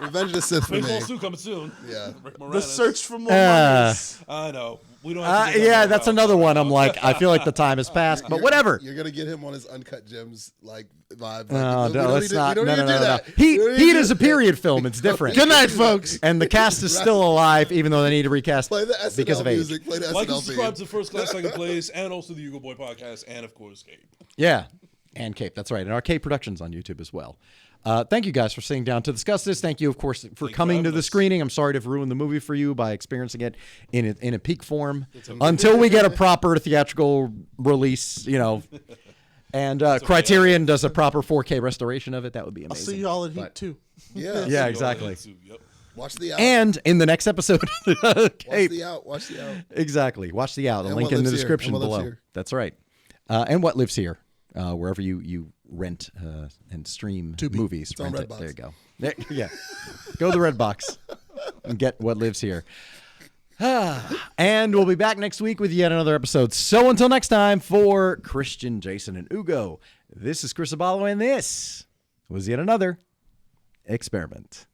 Revenge of the Sith for me. Baseball 2 coming soon. Yeah. Rick The Moranis. search for more monies. I know. We don't have to get yeah, that that's out. another one. I'm like, I feel like the time has passed, but whatever. You're gonna get him on his Uncut Gems like vibe. Oh, We no, don't let's need to- not. we No, don't no, need to no, do no. that. We don't need Heat to is do a period film. It's different. Good night, folks. And the cast is still alive, even though they need to recast Play the SNL because of age. music. Play the Like and SNL subscribe theme. to First Class, Second Place, and also the U-Goboy podcast, and of course, Cape. Yeah, and Cape. That's right. And Arcade Productions on YouTube as well. Thank you guys for sitting down to discuss this. Thank you, of course, for coming to having the us. screening. I'm sorry to have ruined the movie for you by experiencing it in a peak form until we get a proper theatrical release, and Criterion does a proper 4K restoration of it. That would be I'll see amazing. y'all at Heat too. Yeah. Yeah, exactly. Yep. Watch the out. And in the next episode, Watch Cape. the out. Watch the out. Exactly. Watch the out. A And link What in the Lives Here. description And What Lives below. Here. That's right. And What Lives Here, wherever you rent and stream movies. It's on Rent it. Redbox. There you go. Yeah. Go to the Redbox and get What Lives Here. And we'll be back next week with yet another episode. So until next time, for Christian, Jason, and Ugo, this is Chris Aballo, and this was yet another experiment.